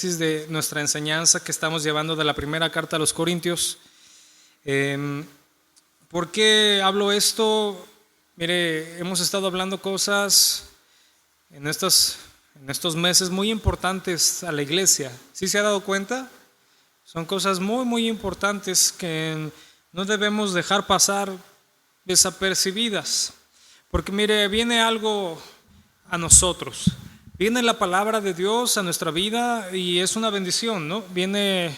De nuestra enseñanza que estamos llevando de la primera carta a los Corintios. ¿Por qué hablo esto? Mire, hemos estado hablando cosas en estos meses muy importantes a la iglesia. ¿Sí se ha dado cuenta? Son cosas muy importantes que no debemos dejar pasar desapercibidas. Porque mire, viene algo a nosotros. Viene la palabra de Dios a nuestra vida y es una bendición, ¿no? Viene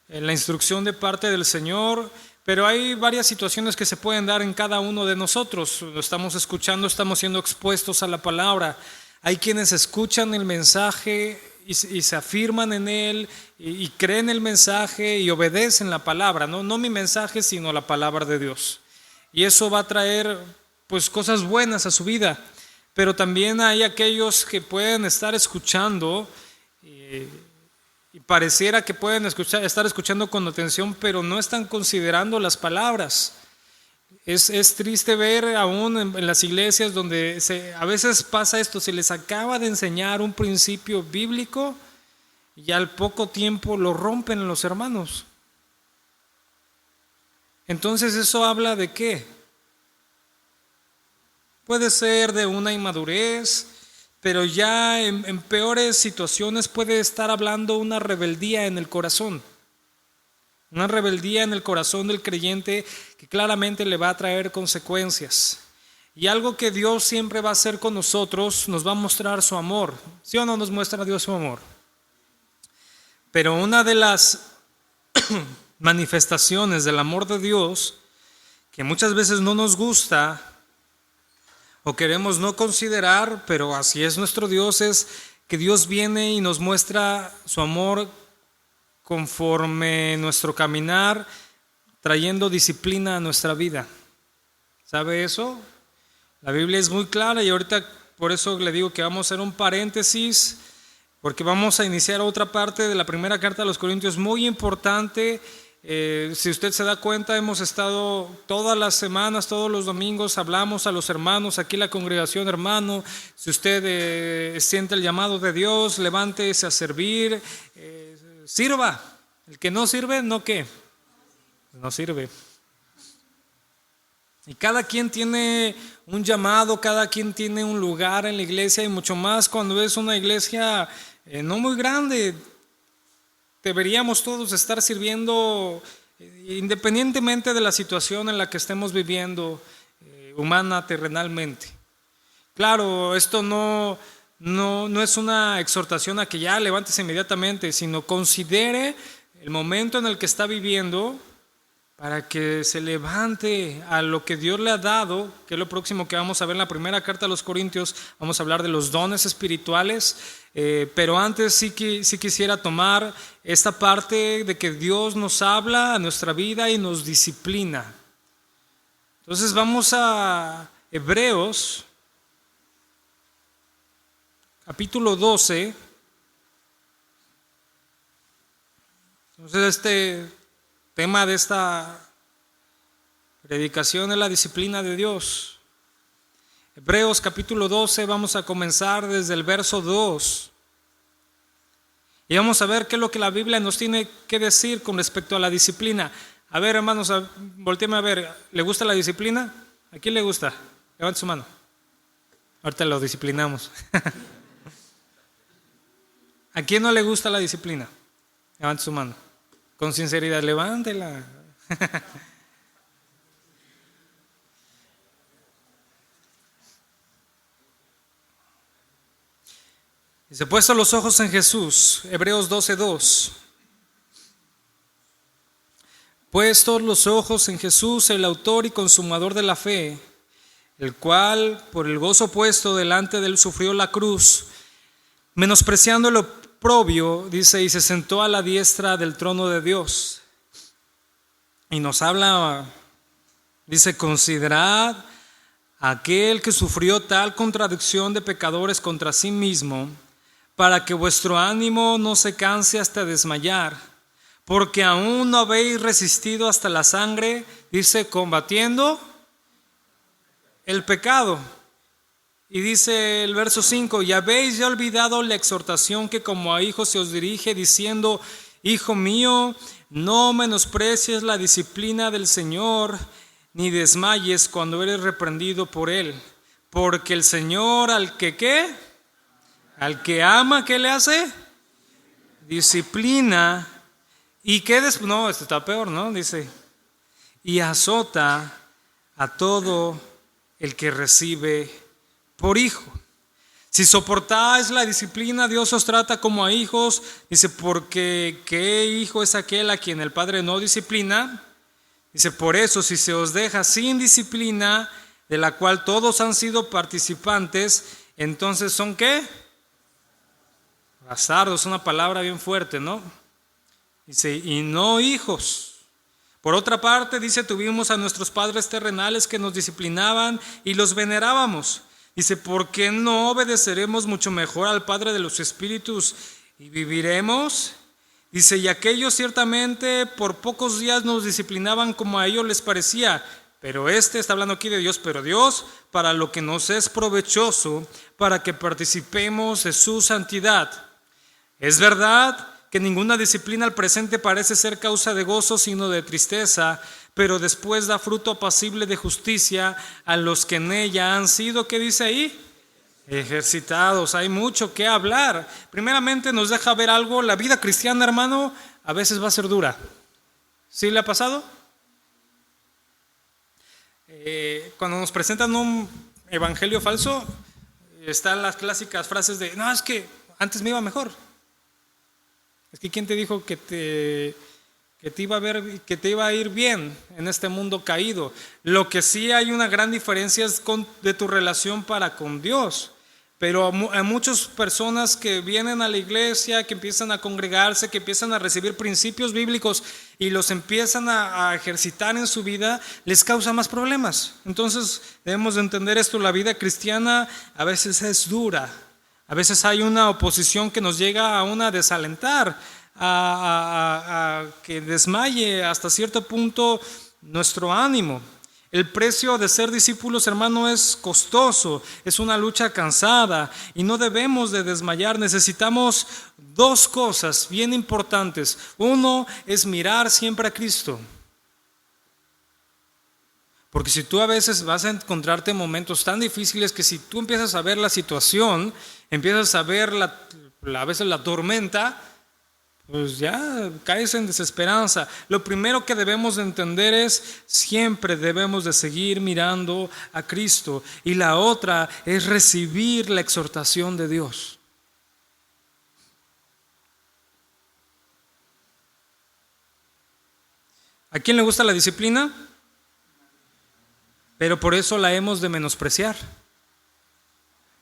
la instrucción de parte del Señor, pero hay varias situaciones que se pueden dar en cada uno de nosotros. Lo estamos escuchando, estamos siendo expuestos a la palabra. Hay quienes escuchan el mensaje y se afirman en él y creen el mensaje y obedecen la palabra, ¿no? No mi mensaje, sino la palabra de Dios. Y eso va a traer pues cosas buenas a su vida. Pero también hay aquellos que pueden estar escuchando y pareciera que pueden estar escuchando con atención, pero no están considerando las palabras. Es triste ver aún en las iglesias donde a veces pasa esto, se les acaba de enseñar un principio bíblico y al poco tiempo lo rompen los hermanos. Entonces, ¿eso habla de qué? Puede ser de una inmadurez, pero ya en peores situaciones puede estar hablando una rebeldía en el corazón. Una rebeldía en el corazón del creyente que claramente le va a traer consecuencias. Y algo que Dios siempre va a hacer con nosotros, nos va a mostrar su amor. ¿Sí o no nos muestra Dios su amor? Pero una de las manifestaciones del amor de Dios, que muchas veces no nos gusta o queremos no considerar, pero así es nuestro Dios, es que Dios viene y nos muestra su amor conforme nuestro caminar, trayendo disciplina a nuestra vida. ¿Sabe eso? La Biblia es muy clara y ahorita por eso le digo que vamos a hacer un paréntesis, porque vamos a iniciar otra parte de la primera carta a los Corintios muy importante. Si usted se da cuenta, hemos estado todas las semanas, todos los domingos, hablamos a los hermanos, aquí la congregación, hermano, si usted siente el llamado de Dios, levántese a servir, sirva. El que no sirve, ¿no qué? No sirve. Y cada quien tiene un llamado, cada quien tiene un lugar en la iglesia, y mucho más cuando es una iglesia no muy grande. Deberíamos todos estar sirviendo independientemente de la situación en la que estemos viviendo humana, terrenalmente. Claro, esto no es una exhortación a que ya levántese inmediatamente, sino considere el momento en el que está viviendo para que se levante a lo que Dios le ha dado, que es lo próximo que vamos a ver en la primera carta a los Corintios. Vamos a hablar de los dones espirituales, pero antes sí quisiera tomar esta parte de que Dios nos habla a nuestra vida y nos disciplina. Entonces vamos a Hebreos, capítulo 12. Entonces este tema de esta predicación es la disciplina de Dios. Hebreos capítulo 12, vamos a comenzar desde el verso 2. Y vamos a ver qué es lo que la Biblia nos tiene que decir con respecto a la disciplina. A ver, hermanos, voltéenme a ver, ¿le gusta la disciplina? ¿A quién le gusta? Levante su mano. Ahorita lo disciplinamos. ¿A quién no le gusta la disciplina? Levante su mano. Con sinceridad, levántela. Dice, puesto los ojos en Jesús, Hebreos 12:2. Puestos los ojos en Jesús, el autor y consumador de la fe, el cual por el gozo puesto delante de él sufrió la cruz, menospreciando el oprobio, dice, y se sentó a la diestra del trono de Dios. Y nos habla, dice, considerad a aquel que sufrió tal contradicción de pecadores contra sí mismo, para que vuestro ánimo no se canse hasta desmayar, porque aún no habéis resistido hasta la sangre, dice, combatiendo el pecado. Y dice el verso 5: y habéis ya olvidado la exhortación que como a hijos se os dirige, diciendo: hijo mío, no menosprecies la disciplina del Señor, ni desmayes cuando eres reprendido por Él. Porque el Señor al que ¿qué? Al que ama, ¿qué le hace? Disciplina. ¿Y qué después? No, esto está peor, ¿no? Dice: y azota a todo el que recibe por hijo. Si soportáis la disciplina, Dios os trata como a hijos. Dice: porque ¿qué hijo es aquel a quien el Padre no disciplina? Dice: por eso, si se os deja sin disciplina, de la cual todos han sido participantes, entonces ¿son qué? Bastardos, una palabra bien fuerte, ¿no? Dice: y no hijos. Por otra parte, dice: tuvimos a nuestros padres terrenales que nos disciplinaban y los venerábamos. Dice: ¿por qué no obedeceremos mucho mejor al Padre de los Espíritus y viviremos? Dice: y aquellos ciertamente por pocos días nos disciplinaban como a ellos les parecía, pero está hablando aquí de Dios, pero Dios para lo que nos es provechoso, para que participemos de su santidad. Es verdad que ninguna disciplina al presente parece ser causa de gozo, sino de tristeza, pero después da fruto apacible de justicia a los que en ella han sido, ¿qué dice ahí? Ejercitados. Hay mucho que hablar. Primeramente nos deja ver algo: la vida cristiana, hermano, a veces va a ser dura. ¿Sí le ha pasado? Cuando nos presentan un evangelio falso, están las clásicas frases de: no, es que antes me iba mejor. Es que ¿quién te dijo que te iba a ir bien en este mundo caído? Lo que sí hay una gran diferencia es de tu relación para con Dios. Pero a muchas personas que vienen a la iglesia, que empiezan a congregarse, que empiezan a recibir principios bíblicos y los empiezan a ejercitar en su vida, les causa más problemas. Entonces debemos de entender esto: la vida cristiana a veces es dura. A veces hay una oposición que nos llega a desalentar, a que desmaye hasta cierto punto nuestro ánimo. El precio de ser discípulos, hermano, es costoso, es una lucha cansada y no debemos de desmayar. Necesitamos dos cosas bien importantes. Uno es mirar siempre a Cristo. Porque si tú a veces vas a encontrarte momentos tan difíciles que si tú empiezas a ver la situación, empiezas a ver a veces la tormenta, pues ya caes en desesperanza. Lo primero que debemos de entender es: siempre debemos de seguir mirando a Cristo. Y la otra es recibir la exhortación de Dios. ¿A quién le gusta la disciplina? Pero por eso la hemos de menospreciar.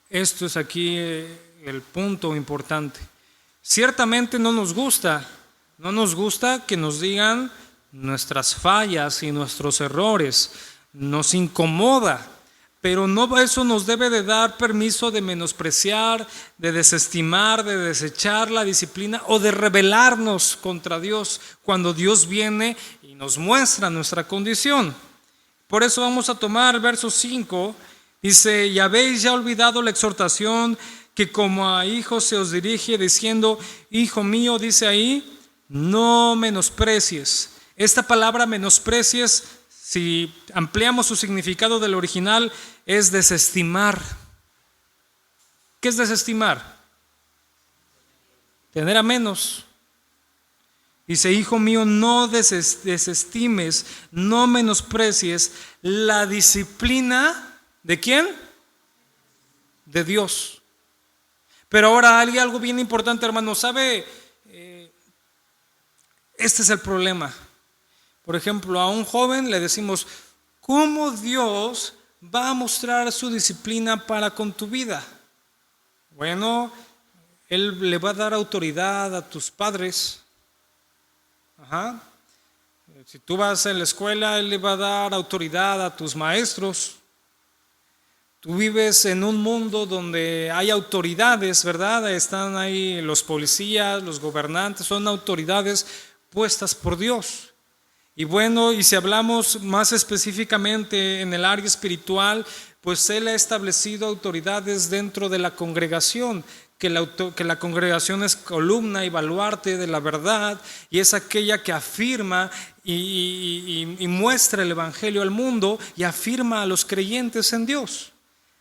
Esto es aquí el punto importante. Ciertamente no nos gusta que nos digan nuestras fallas y nuestros errores. Nos incomoda, pero no eso nos debe de dar permiso de menospreciar, de desestimar, de desechar la disciplina o de rebelarnos contra Dios cuando Dios viene y nos muestra nuestra condición. Por eso vamos a tomar el verso 5. Dice: y habéis ya olvidado la exhortación que como a hijos se os dirige, diciendo: hijo mío, dice ahí, no menosprecies. Esta palabra menosprecies, si ampliamos su significado del original, es desestimar. ¿Qué es desestimar? Tener a menos. Dice: hijo mío, no desestimes, no menosprecies la disciplina. ¿De quién? De Dios. Pero ahora hay algo bien importante, hermano. ¿Sabe? Este es el problema. Por ejemplo, a un joven le decimos: ¿cómo Dios va a mostrar su disciplina para con tu vida? Bueno, Él le va a dar autoridad a tus padres. Ajá. Si tú vas a la escuela, Él le va a dar autoridad a tus maestros. Tú vives en un mundo donde hay autoridades, ¿verdad? Están ahí los policías, los gobernantes, son autoridades puestas por Dios. Y bueno, y si hablamos más específicamente en el área espiritual, pues Él ha establecido autoridades dentro de la congregación, que la congregación es columna y baluarte de la verdad, y es aquella que afirma y muestra el evangelio al mundo y afirma a los creyentes en Dios.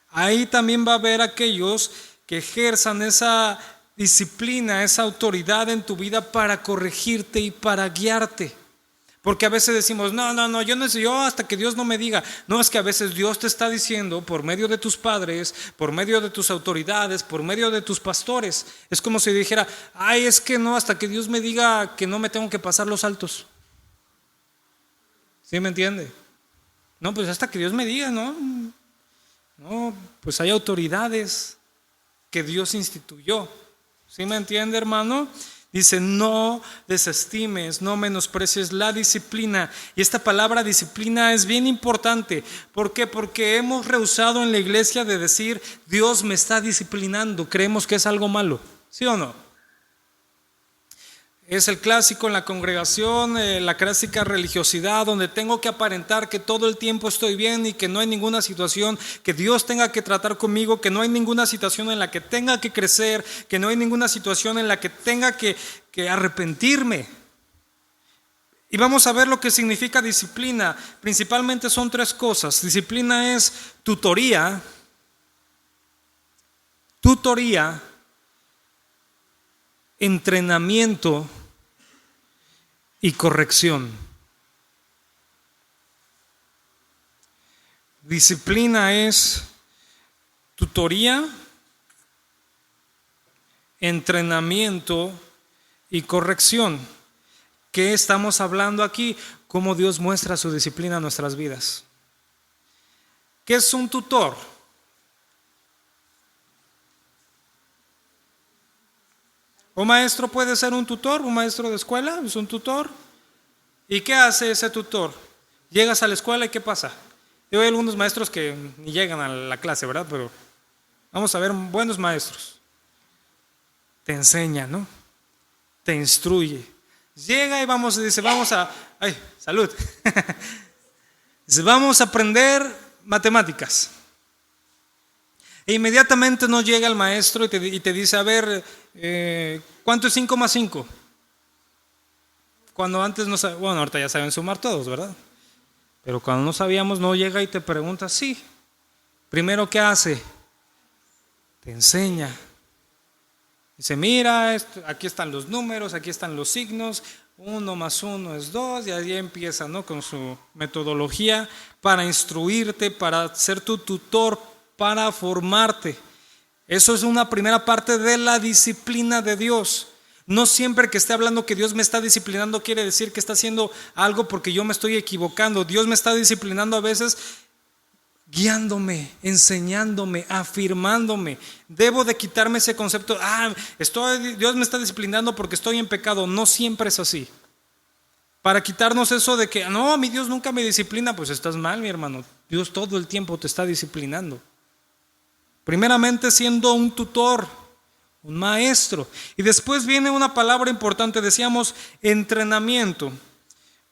Ahí también va a haber aquellos que ejerzan esa disciplina, esa autoridad en tu vida para corregirte y para guiarte. Porque a veces decimos, no, yo hasta que Dios no me diga. No, es que a veces Dios te está diciendo por medio de tus padres, por medio de tus autoridades, por medio de tus pastores. Es como si dijera, ay, es que no, hasta que Dios me diga que no me tengo que pasar los altos. ¿Sí me entiende? No, pues hasta que Dios me diga, ¿no? No, pues hay autoridades que Dios instituyó. ¿Sí me entiende, hermano? Dice, no desestimes, no menosprecies la disciplina. Y esta palabra disciplina es bien importante. ¿Por qué? Porque hemos rehusado en la iglesia de decir, Dios me está disciplinando. Creemos que es algo malo. ¿Sí o no? Es el clásico en la congregación, la clásica religiosidad, donde tengo que aparentar que todo el tiempo estoy bien y que no hay ninguna situación que Dios tenga que tratar conmigo, que no hay ninguna situación en la que tenga que crecer, que no hay ninguna situación en la que tenga que arrepentirme. Y vamos a ver lo que significa disciplina. Principalmente son tres cosas. Disciplina es tutoría, entrenamiento y corrección. Disciplina es tutoría, entrenamiento y corrección. ¿Qué estamos hablando aquí? Cómo Dios muestra su disciplina en nuestras vidas. ¿Qué es un tutor? ¿Un maestro puede ser un tutor? ¿Un maestro de escuela es un tutor? ¿Y qué hace ese tutor? Llegas a la escuela y ¿qué pasa? Yo hay algunos maestros que ni llegan a la clase, ¿verdad? Pero vamos a ver buenos maestros. Te enseña, ¿no? Te instruye. Llega y dice, ¡ay, salud! Dice, vamos a aprender matemáticas. E inmediatamente no llega el maestro y te dice, a ver, ¿cuánto es 5 más 5? Cuando antes no sabíamos, bueno, ahorita ya saben sumar todos, ¿verdad? Pero cuando no sabíamos, no llega y te pregunta, sí. Primero, ¿qué hace? Te enseña. Dice, mira, aquí están los números, aquí están los signos, 1 más 1 es 2, y ahí empieza, ¿no? Con su metodología para instruirte, para ser tu tutor, para formarte. Eso es una primera parte de la disciplina de Dios. No siempre que esté hablando que Dios me está disciplinando quiere decir que está haciendo algo porque yo me estoy equivocando. Dios me está disciplinando a veces guiándome, enseñándome, afirmándome. Debo de quitarme ese concepto, Dios me está disciplinando porque estoy en pecado. No siempre es así. Para quitarnos eso de que, no, mi Dios nunca me disciplina, pues estás mal, mi hermano. Dios todo el tiempo te está disciplinando. Primeramente siendo un tutor, un maestro. Y después viene una palabra importante, decíamos entrenamiento.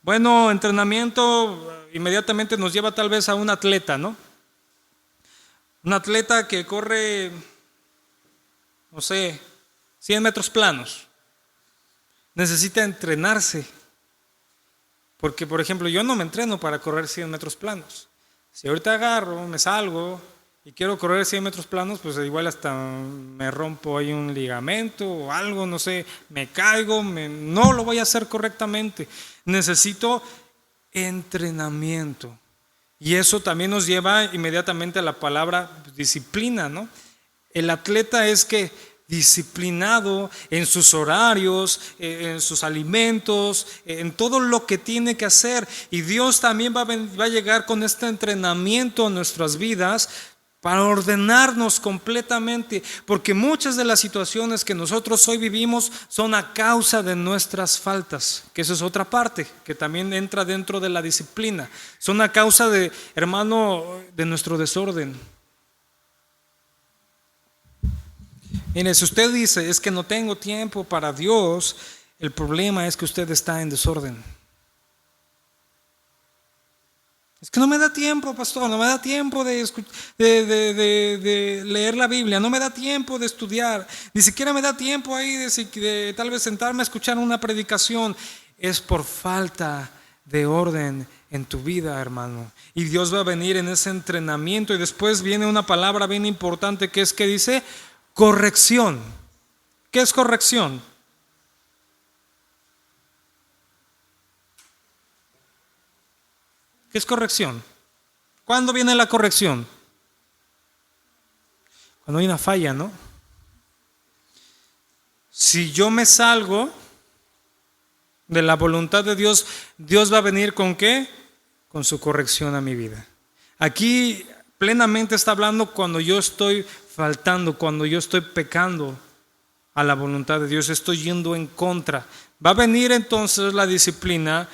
Bueno, entrenamiento inmediatamente nos lleva tal vez a un atleta, ¿no? Un atleta que corre, no sé, 100 metros planos. Necesita entrenarse. Porque, por ejemplo, yo no me entreno para correr 100 metros planos. Si ahorita agarro, me salgo y quiero correr 100 metros planos, pues igual hasta me rompo ahí un ligamento o algo, no sé, me caigo, no lo voy a hacer correctamente. Necesito entrenamiento. Y eso también nos lleva inmediatamente a la palabra disciplina, ¿no? El atleta es que disciplinado en sus horarios, en sus alimentos, en todo lo que tiene que hacer. Y Dios también va a llegar con este entrenamiento a nuestras vidas para ordenarnos completamente, porque muchas de las situaciones que nosotros hoy vivimos son a causa de nuestras faltas, que eso es otra parte que también entra dentro de la disciplina. Son a causa de, hermano, de nuestro desorden. Mire, si usted dice, es que no tengo tiempo para Dios, el problema es que usted está en desorden. Es que no me da tiempo, pastor, no me da tiempo de leer la Biblia, no me da tiempo de estudiar, ni siquiera me da tiempo ahí de tal vez sentarme a escuchar una predicación. Es por falta de orden en tu vida, hermano. Y Dios va a venir en ese entrenamiento, y después viene una palabra bien importante que es que dice corrección. ¿Qué es corrección? ¿Qué es corrección? ¿Cuándo viene la corrección? Cuando hay una falla, ¿no? Si yo me salgo de la voluntad de Dios, Dios va a venir ¿con qué? Con su corrección a mi vida. Aquí plenamente está hablando cuando yo estoy faltando, cuando yo estoy pecando a la voluntad de Dios, estoy yendo en contra. Va a venir entonces la disciplina,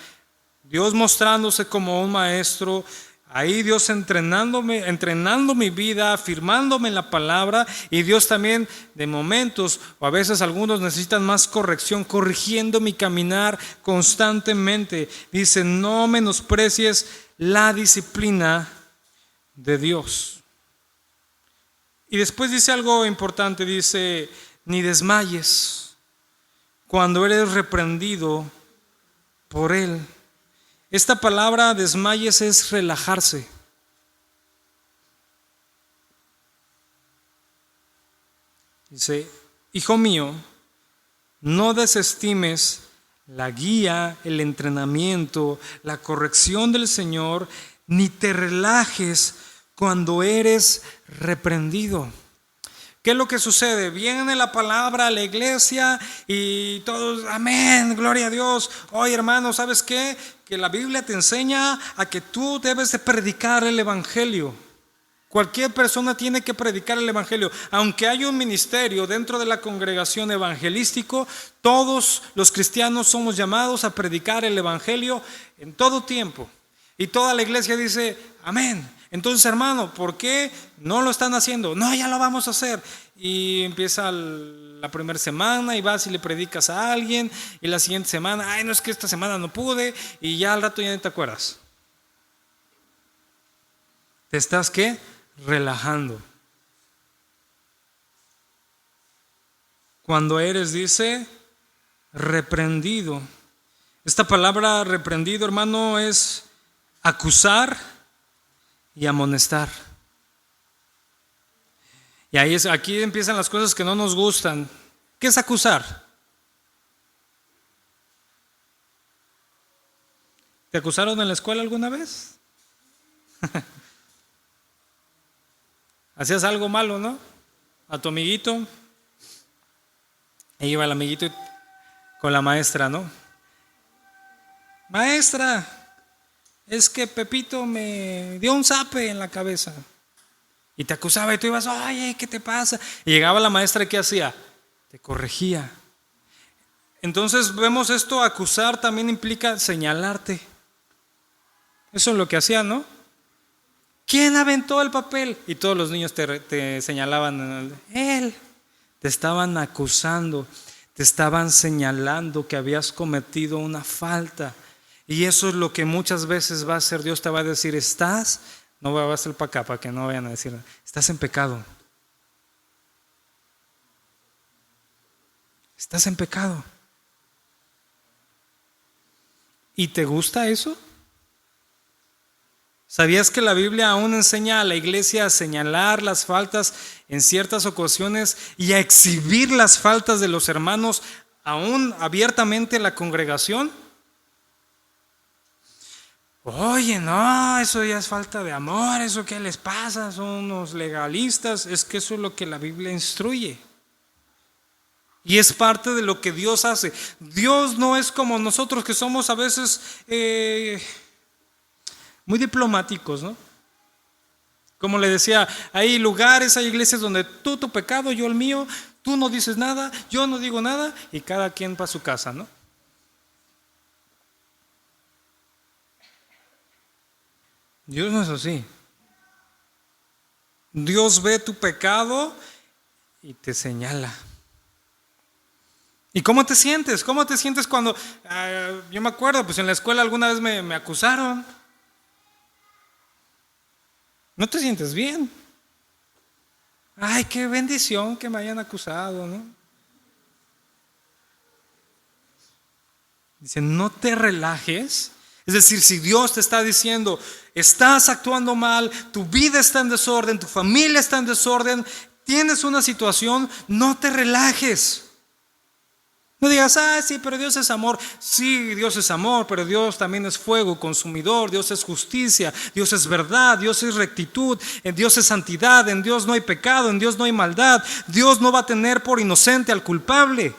Dios mostrándose como un maestro, ahí Dios entrenando mi vida, afirmándome en la palabra, y Dios también de momentos, o a veces algunos necesitan más corrección, corrigiendo mi caminar constantemente. Dice, no menosprecies la disciplina de Dios. Y después dice algo importante, dice, ni desmayes cuando eres reprendido por Él. Esta palabra desmayes es relajarse. Dice, hijo mío, no desestimes la guía, el entrenamiento, la corrección del Señor, ni te relajes cuando eres reprendido. ¿Qué es lo que sucede? Viene la palabra a la iglesia y todos, amén, gloria a Dios. Oye, hermano, ¿sabes qué? Que la Biblia te enseña a que tú debes de predicar el evangelio. Cualquier persona tiene que predicar el evangelio. Aunque haya un ministerio dentro de la congregación evangelístico, todos los cristianos somos llamados a predicar el evangelio en todo tiempo. Y toda la iglesia dice, amén. Entonces, hermano, ¿por qué no lo están haciendo? No, ya lo vamos a hacer. Y empieza la primera semana y vas y le predicas a alguien, y la siguiente semana, ay, no, es que esta semana no pude, y ya al rato ya no te acuerdas. ¿Te estás qué? Relajando. Cuando eres, dice, reprendido. Esta palabra reprendido, hermano, es acusar y amonestar. Y aquí empiezan las cosas que no nos gustan. ¿Qué es acusar? ¿Te acusaron en la escuela alguna vez? Hacías algo malo, ¿no? A tu amiguito. Ahí iba el amiguito con la maestra, ¿no? Maestra, es que Pepito me dio un zape en la cabeza. Y te acusaba y tú ibas, oye, ¿qué te pasa? Y llegaba la maestra y ¿qué hacía? Te corregía. Entonces vemos esto, acusar también implica señalarte. Eso es lo que hacía, ¿no? ¿Quién aventó el papel? Y todos los niños te señalaban. Él. Te estaban acusando, te estaban señalando que habías cometido una falta. Y eso es lo que muchas veces va a hacer. Dios te va a decir, no va a ser para acá, para que no vayan a decir, estás en pecado. Estás en pecado. ¿Y te gusta eso? ¿Sabías que la Biblia aún enseña a la iglesia a señalar las faltas en ciertas ocasiones y a exhibir las faltas de los hermanos aún abiertamente en la congregación? Oye, no, eso ya es falta de amor, eso qué les pasa, son unos legalistas. Es que eso es lo que la Biblia instruye. Y es parte de lo que Dios hace. Dios no es como nosotros que somos a veces muy diplomáticos, ¿no? Como le decía, hay lugares, hay iglesias donde tú tu pecado, yo el mío, tú no dices nada, yo no digo nada, y cada quien para su casa, ¿no? Dios no es así. Dios ve tu pecado y te señala. ¿Y cómo te sientes? ¿Cómo te sientes cuando, yo me acuerdo, pues en la escuela alguna vez me acusaron? No te sientes bien. Ay, qué bendición que me hayan acusado, ¿no? Dice, no te relajes. Es decir, si Dios te está diciendo, estás actuando mal, tu vida está en desorden, tu familia está en desorden, tienes una situación, no te relajes. No digas, sí, pero Dios es amor. Sí, Dios es amor, pero Dios también es fuego consumidor. Dios es justicia, Dios es verdad, Dios es rectitud, en Dios es santidad, en Dios no hay pecado, en Dios no hay maldad. Dios no va a tener por inocente al culpable.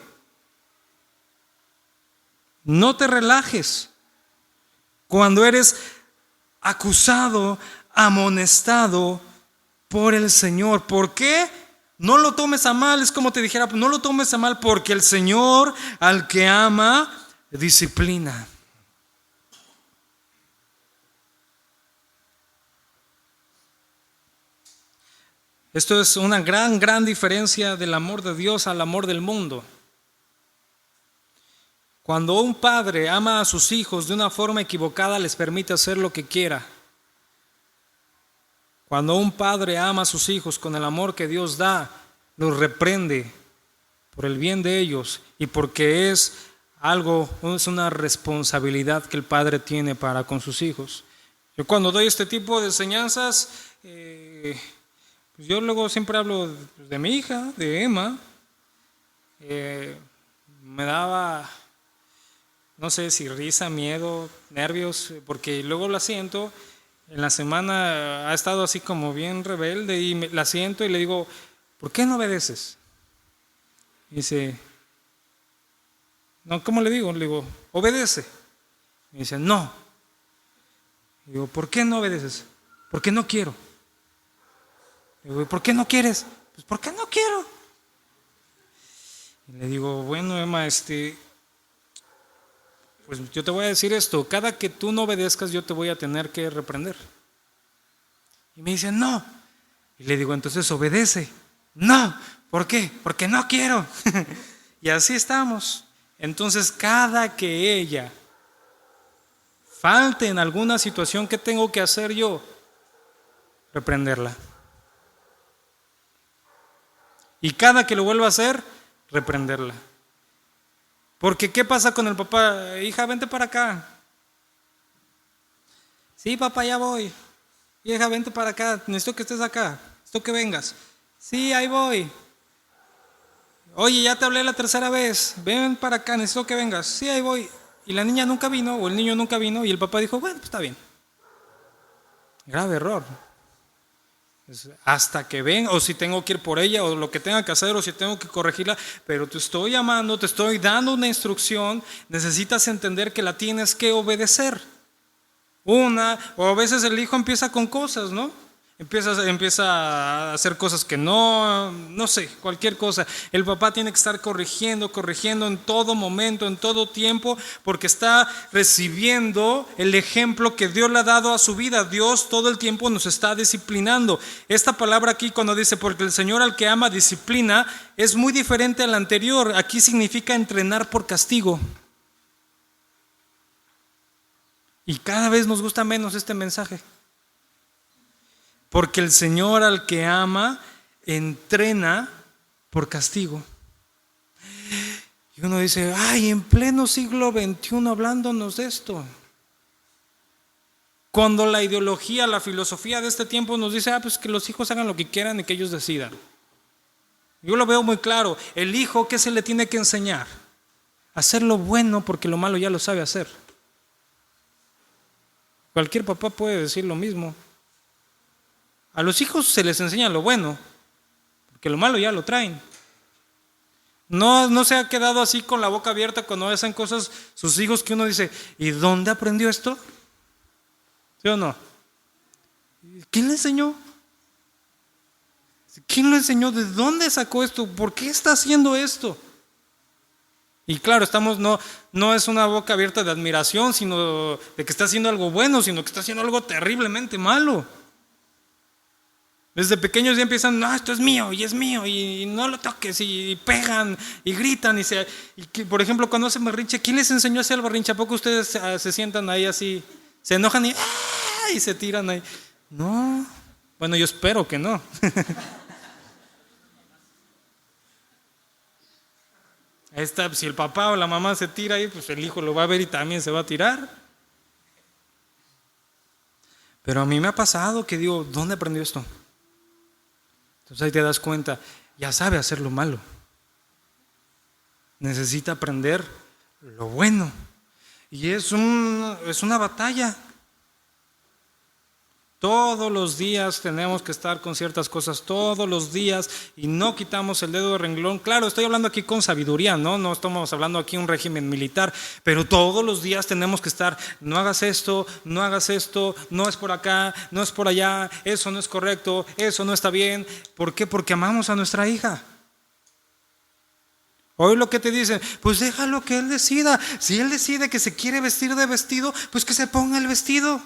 No te relajes cuando eres acusado, amonestado por el Señor. ¿Por qué? No lo tomes a mal, es como te dijera, no lo tomes a mal, porque el Señor al que ama, disciplina. Esto es una gran diferencia del amor de Dios al amor del mundo. Cuando un padre ama a sus hijos de una forma equivocada, les permite hacer lo que quiera. Cuando un padre ama a sus hijos con el amor que Dios da, los reprende por el bien de ellos y porque es una responsabilidad que el padre tiene para con sus hijos. Yo cuando doy este tipo de enseñanzas, pues yo luego siempre hablo de mi hija, de Emma. Me daba, no sé si risa, miedo, nervios, porque luego la siento. En la semana ha estado así como bien rebelde y la siento y le digo, ¿por qué no obedeces? Y dice, no, ¿cómo le digo? Le digo, obedece. Y dice, no. Y digo, ¿por qué no obedeces? Porque no quiero. Le digo, ¿por qué no quieres? Pues porque no quiero. Y le digo, bueno, Emma, pues yo te voy a decir esto, cada que tú no obedezcas yo te voy a tener que reprender. Y me dice, no. Y le digo, entonces obedece. No, ¿por qué? Porque no quiero. Y así estamos. Entonces cada que ella falte en alguna situación, ¿qué tengo que hacer yo? Reprenderla. Y cada que lo vuelva a hacer, reprenderla. Porque ¿qué pasa con el papá? Hija, vente para acá. Sí, papá, ya voy. Hija, vente para acá. Necesito que estés acá. Necesito que vengas. Sí, ahí voy. Oye, ya te hablé la tercera vez. Ven para acá, necesito que vengas. Sí, ahí voy. Y la niña nunca vino, o el niño nunca vino, y el papá dijo, bueno, pues está bien. Grave error. Hasta que venga, o si tengo que ir por ella, o lo que tenga que hacer, o si tengo que corregirla, pero te estoy llamando, te estoy dando una instrucción, necesitas entender que la tienes que obedecer. O a veces el hijo empieza con cosas, ¿no? Empieza a hacer cosas que no sé, cualquier cosa. El papá tiene que estar corrigiendo en todo momento, en todo tiempo, porque está recibiendo el ejemplo que Dios le ha dado a su vida. Dios todo el tiempo nos está disciplinando. Esta palabra aquí cuando dice, porque el Señor al que ama disciplina, es muy diferente a la anterior. Aquí significa entrenar por castigo. Y cada vez nos gusta menos este mensaje. Porque el Señor al que ama, entrena por castigo. Y uno dice, ay, en pleno siglo XXI hablándonos de esto. Cuando la ideología, la filosofía de este tiempo nos dice, pues que los hijos hagan lo que quieran y que ellos decidan. Yo lo veo muy claro. El hijo, ¿qué se le tiene que enseñar? Hacer lo bueno porque lo malo ya lo sabe hacer. Cualquier papá puede decir lo mismo. A los hijos se les enseña lo bueno, porque lo malo ya lo traen. No se ha quedado así con la boca abierta cuando hacen cosas sus hijos que uno dice, ¿y dónde aprendió esto? ¿Sí o no? ¿Quién le enseñó? ¿Quién lo enseñó? ¿De dónde sacó esto? ¿Por qué está haciendo esto? Y claro, no es una boca abierta de admiración, sino de que está haciendo algo bueno, sino que está haciendo algo terriblemente malo. Desde pequeños ya empiezan, no, esto es mío, y no lo toques, y pegan, y gritan, por ejemplo, cuando hacen berrinche, ¿quién les enseñó a hacer el berrinche? ¿A poco ustedes se sientan ahí así, se enojan y se tiran ahí? No, Bueno, yo espero que no. Ahí está, si el papá o la mamá se tira ahí, pues el hijo lo va a ver y también se va a tirar. Pero a mí me ha pasado que digo, ¿dónde aprendió esto? Entonces ahí te das cuenta, ya sabe hacer lo malo. Necesita aprender lo bueno. Y es una batalla. Todos los días tenemos que estar con ciertas cosas, todos los días, y no quitamos el dedo de renglón. Claro, estoy hablando aquí con sabiduría, no estamos hablando aquí de un régimen militar, pero todos los días tenemos que estar, no hagas esto, no es por acá, no es por allá, eso no es correcto, eso no está bien. ¿Por qué? Porque amamos a nuestra hija. Hoy lo que te dicen, pues déjalo que él decida. Si él decide que se quiere vestir de vestido, pues que se ponga el vestido.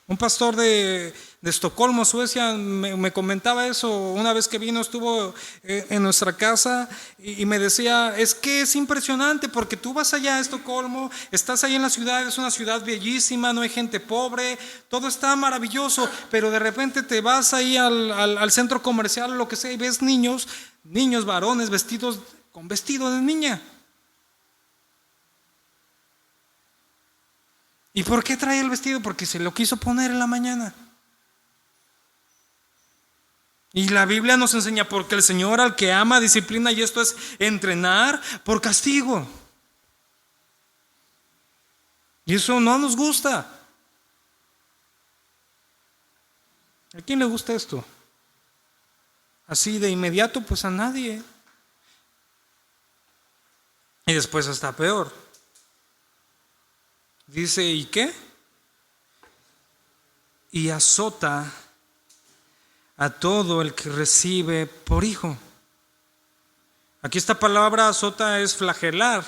Un pastor de Estocolmo, Suecia, me comentaba eso. Una vez que vino, estuvo en nuestra casa y me decía, es que es impresionante porque tú vas allá a Estocolmo, estás ahí en la ciudad, es una ciudad bellísima, no hay gente pobre, todo está maravilloso, pero de repente te vas ahí al centro comercial o lo que sea y ves niños varones vestidos con vestido de niña. ¿Y por qué trae el vestido? Porque se lo quiso poner en la mañana. Y la Biblia nos enseña, porque el Señor al que ama disciplina, y esto es entrenar por castigo. Y eso no nos gusta. ¿A quién le gusta esto? Así de inmediato, pues a nadie. Y después está peor. Dice, ¿y qué? Y azota a todo el que recibe por hijo. Aquí esta palabra azota es flagelar.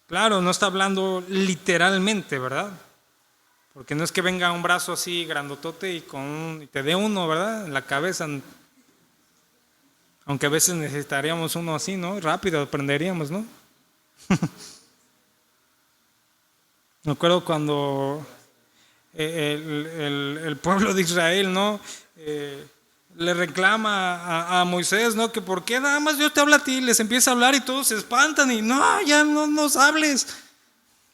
Claro, no está hablando literalmente, ¿verdad? Porque no es que venga un brazo así grandotote y te dé uno, ¿verdad? En la cabeza. Aunque a veces necesitaríamos uno así, ¿no? Rápido aprenderíamos, ¿no? Me acuerdo cuando el pueblo de Israel, ¿no? Le reclama a Moisés, ¿no? Que por qué nada más Dios te habla a ti, les empieza a hablar y todos se espantan y no, ya no nos hables.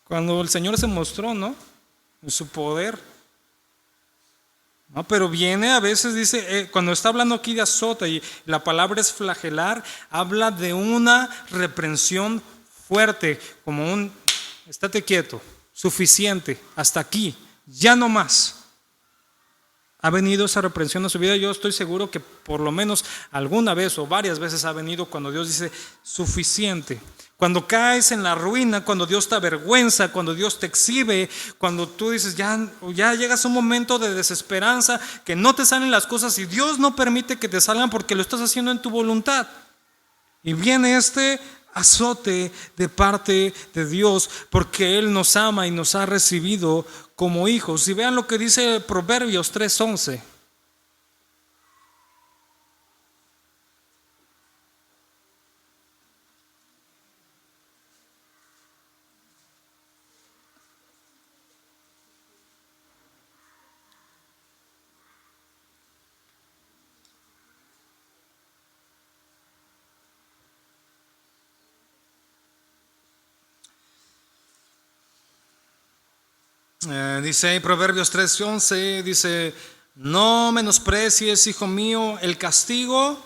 Cuando el Señor se mostró, ¿no? En su poder. No, pero viene a veces, dice, cuando está hablando aquí de azota y la palabra es flagelar, habla de una reprensión fuerte, como un, estate quieto. Suficiente, hasta aquí, ya no más. Ha venido esa reprensión a su vida. Yo estoy seguro que por lo menos alguna vez o varias veces ha venido cuando Dios dice suficiente. Cuando caes en la ruina, cuando Dios te avergüenza, cuando Dios te exhibe, cuando tú dices ya llegas a un momento de desesperanza, que no te salen las cosas y Dios no permite que te salgan porque lo estás haciendo en tu voluntad. Y viene este azote de parte de Dios porque Él nos ama y nos ha recibido como hijos. Y vean lo que dice Proverbios 3:11. Dice Proverbios 3:11, dice, no menosprecies, hijo mío, el castigo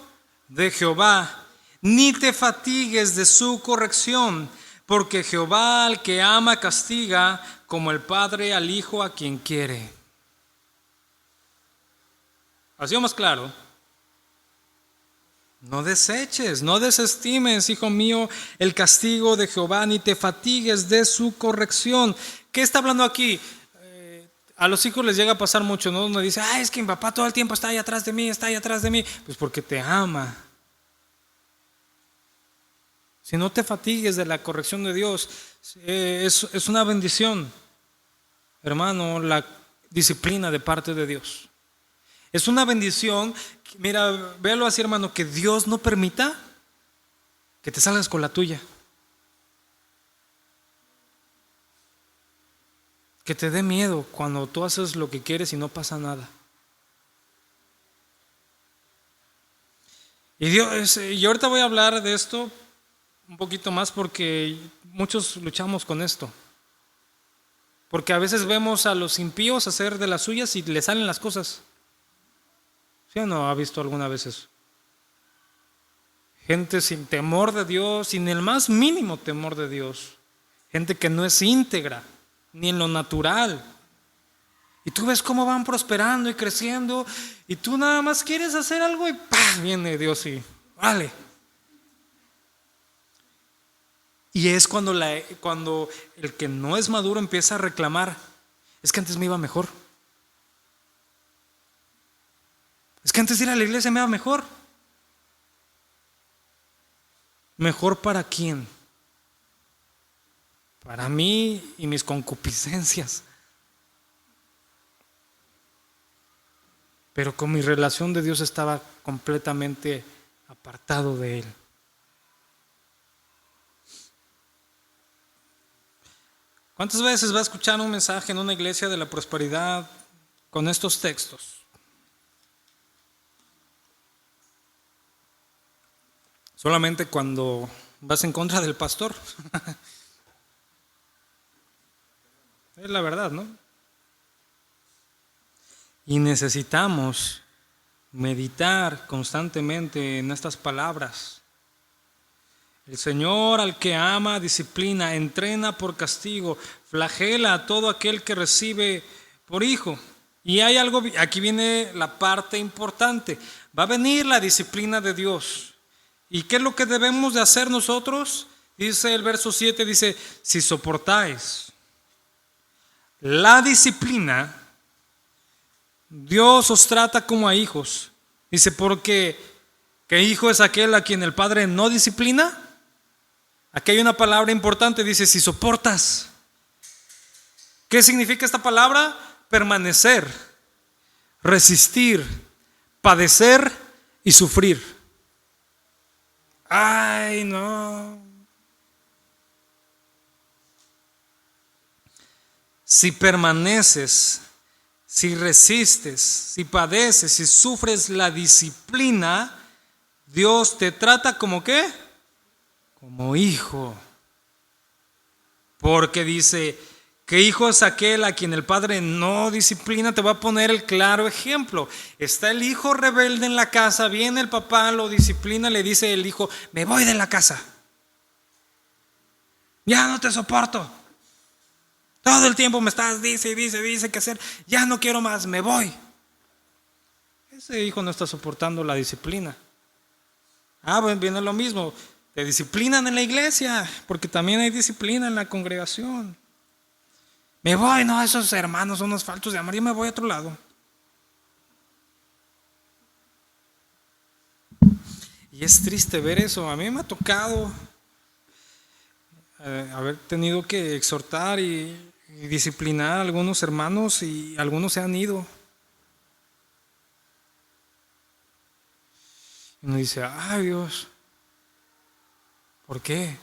de Jehová, ni te fatigues de su corrección, porque Jehová al que ama castiga, como el padre al hijo a quien quiere. ¿Ha sido más claro? No deseches, no desestimes, hijo mío, el castigo de Jehová, ni te fatigues de su corrección. ¿Qué está hablando aquí? A los hijos les llega a pasar mucho, ¿no? Uno dice, es que mi papá todo el tiempo está ahí atrás de mí, está ahí atrás de mí. Pues porque te ama. Si no te fatigues de la corrección de Dios, es una bendición, hermano, la disciplina de parte de Dios. Es una bendición. Mira, véalo así, hermano, que Dios no permita que te salgas con la tuya. que te dé miedo cuando tú haces lo que quieres y no pasa nada. Y ahorita voy a hablar de esto un poquito más porque muchos luchamos con esto. Porque a veces vemos a los impíos hacer de las suyas y le salen las cosas. ¿Sí o no ha visto alguna vez eso? Gente sin temor de Dios, sin el más mínimo temor de Dios. Gente que no es íntegra, ni en lo natural. Y tú ves cómo van prosperando y creciendo, y tú nada más quieres hacer algo y ¡pah! Viene Dios y vale. Y es cuando el que no es maduro empieza a reclamar: es que antes me iba mejor. Es que antes de ir a la iglesia me iba mejor. ¿Mejor para quién? Para mí y mis concupiscencias. Pero con mi relación de Dios estaba completamente apartado de Él. ¿Cuántas veces va a escuchar un mensaje en una iglesia de la prosperidad con estos textos? Solamente cuando vas en contra del pastor. Es la verdad, ¿no? Y necesitamos meditar constantemente en estas palabras. El Señor al que ama, disciplina, entrena por castigo, flagela a todo aquel que recibe por hijo. Y hay algo, aquí viene la parte importante. Va a venir la disciplina de Dios. ¿Y qué es lo que debemos de hacer nosotros? Dice el verso 7, dice: si soportáis la disciplina, Dios os trata como a hijos. Dice, porque ¿qué hijo es aquel a quien el padre no disciplina? Aquí hay una palabra importante, dice: si soportas. ¿Qué significa esta palabra? Permanecer, resistir, padecer y sufrir. Ay, no. Si permaneces, si resistes, si padeces, si sufres la disciplina, Dios te trata como ¿qué? Como hijo. Porque dice: ¿qué hijo es aquel a quien el padre no disciplina? Te voy a poner el claro ejemplo. Está el hijo rebelde en la casa, viene el papá, lo disciplina, le dice el hijo: me voy de la casa. Ya no te soporto. Todo el tiempo me estás, dice qué hacer. Ya no quiero más, me voy. Ese hijo no está soportando la disciplina. Bueno, viene lo mismo. Te disciplinan en la iglesia, porque también hay disciplina en la congregación. Me voy, no, esos hermanos son unos faltos de amor, yo me voy a otro lado. Y es triste ver eso. A mí me ha tocado haber tenido que exhortar y disciplinar a algunos hermanos, y algunos se han ido. Y uno dice: ay, Dios, ¿por qué?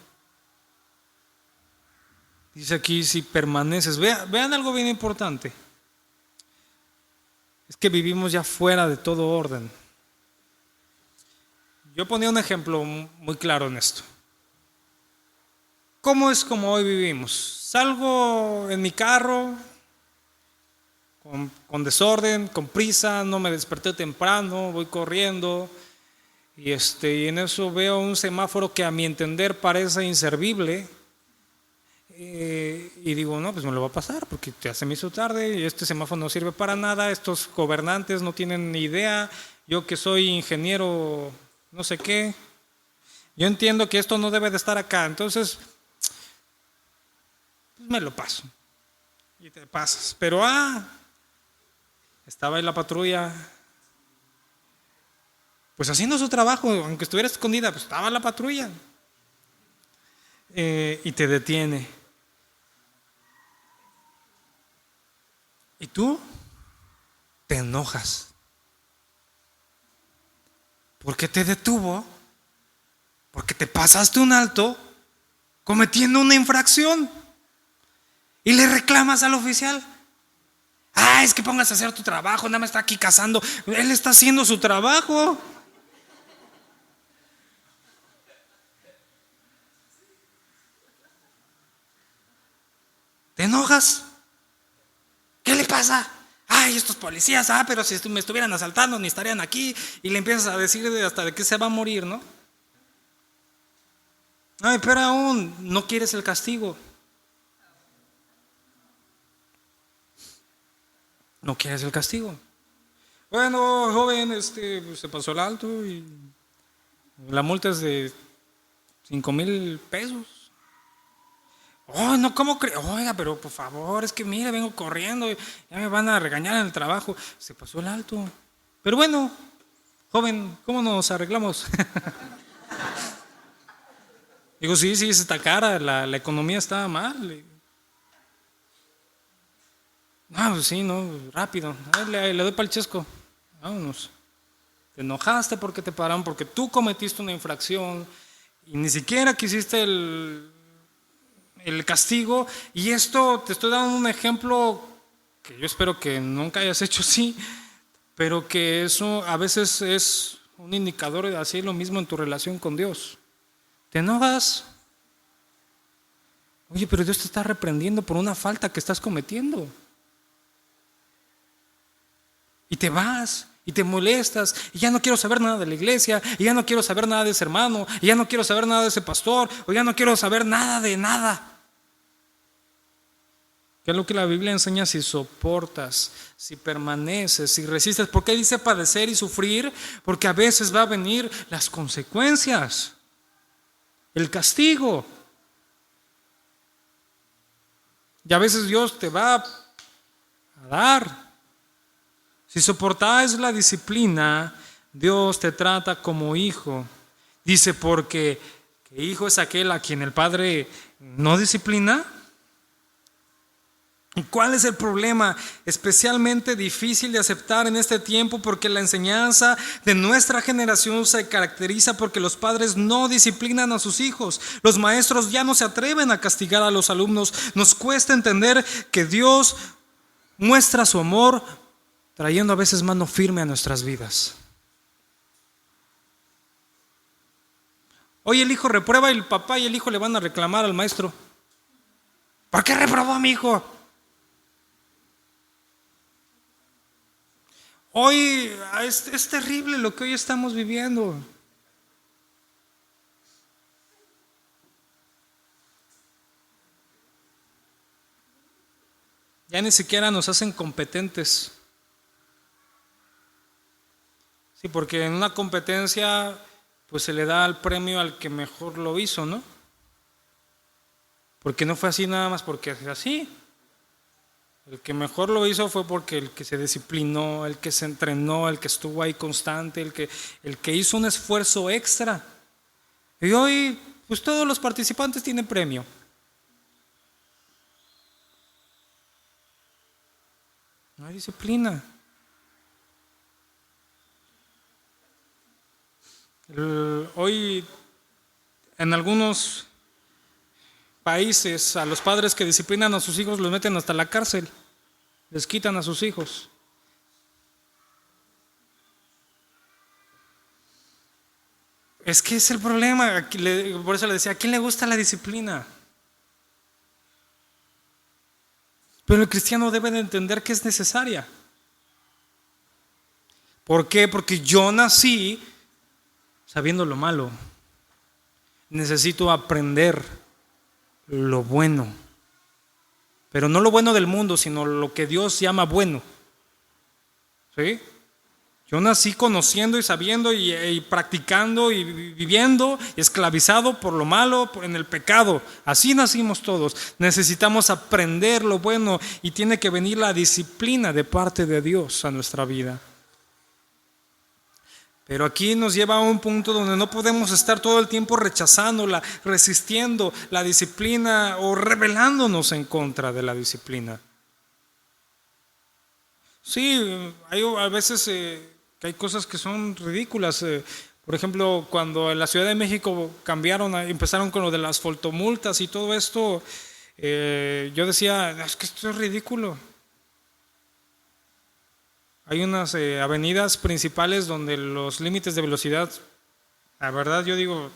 Dice aquí: si permaneces. Vean algo bien importante. Es que vivimos ya fuera de todo orden. Yo ponía un ejemplo muy claro en esto. ¿Cómo es como hoy vivimos? Salgo en mi carro con desorden, con prisa, no me desperté temprano, voy corriendo y en eso veo un semáforo que a mi entender parece inservible, y digo: no, pues me lo va a pasar porque ya se me hizo tarde y este semáforo no sirve para nada, estos gobernantes no tienen ni idea, yo que soy ingeniero no sé qué, yo entiendo que esto no debe de estar acá, entonces pues me lo paso. Y te pasas. Pero estaba ahí la patrulla, pues haciendo su trabajo, aunque estuviera escondida, pues estaba la patrulla. Y te detiene. Y tú te enojas. ¿Por qué te detuvo? Porque te pasaste un alto cometiendo una infracción. y le reclamas al oficial. Ah, es que pongas a hacer tu trabajo, nada más está aquí cazando. Él está haciendo su trabajo. ¿Te enojas? ¿Qué le pasa? Ay, estos policías, pero si me estuvieran asaltando ni estarían aquí. Y le empiezas a decir hasta de qué se va a morir, ¿no? Ay, pero aún no quieres el castigo. No quieres el castigo. Bueno, joven, pues, se pasó el alto y la multa es de 5,000 pesos. Oh, no, ¿cómo cree? Oiga, pero por favor, es que mire, vengo corriendo, ya me van a regañar en el trabajo. Se pasó el alto. Pero bueno, joven, ¿cómo nos arreglamos? Digo, sí, está cara, la economía está mal. Pues sí, no, rápido. Le doy para el chesco. Vámonos. Te enojaste porque te pararon, porque tú cometiste una infracción y ni siquiera quisiste el castigo. Y esto te estoy dando un ejemplo que yo espero que nunca hayas hecho así, pero que eso a veces es un indicador de hacer lo mismo en tu relación con Dios. ¿Te enojas? Oye, pero Dios te está reprendiendo por una falta que estás cometiendo. Y te vas, y te molestas, y ya no quiero saber nada de la iglesia, y ya no quiero saber nada de ese hermano, y ya no quiero saber nada de ese pastor, o ya no quiero saber nada de nada. ¿Qué es lo que la Biblia enseña? Si soportas, si permaneces, si resistes. ¿Por qué dice padecer y sufrir? Porque a veces va a venir las consecuencias, el castigo. Y a veces Dios te va a dar. Si soportáis la disciplina, Dios te trata como hijo. Dice, porque hijo es aquel a quien el padre no disciplina. ¿Y cuál es el problema? Especialmente difícil de aceptar en este tiempo, porque la enseñanza de nuestra generación se caracteriza porque los padres no disciplinan a sus hijos. Los maestros ya no se atreven a castigar a los alumnos. Nos cuesta entender que Dios muestra su amor trayendo a veces mano firme a nuestras vidas. Hoy el hijo reprueba y el papá y el hijo le van a reclamar al maestro. ¿Por qué reprobó a mi hijo? Hoy es terrible lo que hoy estamos viviendo. Ya ni siquiera nos hacen competentes. Sí, porque en una competencia pues se le da el premio al que mejor lo hizo, ¿no? Porque no fue así nada más porque es así. El que mejor lo hizo fue porque el que se disciplinó, el que se entrenó, el que estuvo ahí constante, el que hizo un esfuerzo extra. Y hoy pues todos los participantes tienen premio. No hay disciplina. Hoy en algunos países a los padres que disciplinan a sus hijos los meten hasta la cárcel, les quitan a sus hijos. Es que es el problema, por eso le decía, ¿a quién le gusta la disciplina? Pero el cristiano debe de entender que es necesaria. ¿Por qué? Porque yo nací sabiendo lo malo. Necesito aprender lo bueno. Pero no lo bueno del mundo, sino lo que Dios llama bueno. ¿Sí? Yo nací conociendo y sabiendo y practicando y viviendo y esclavizado por lo malo, en el pecado. Así nacimos todos. Necesitamos aprender lo bueno y tiene que venir la disciplina de parte de Dios a nuestra vida. Pero aquí nos lleva a un punto donde no podemos estar todo el tiempo rechazándola, resistiendo la disciplina o rebelándonos en contra de la disciplina. Sí, hay a veces que hay cosas que son ridículas. Por ejemplo, cuando en la Ciudad de México empezaron con lo de las fotomultas y todo esto, yo decía, es que esto es ridículo. Hay unas avenidas principales donde los límites de velocidad, la verdad yo digo,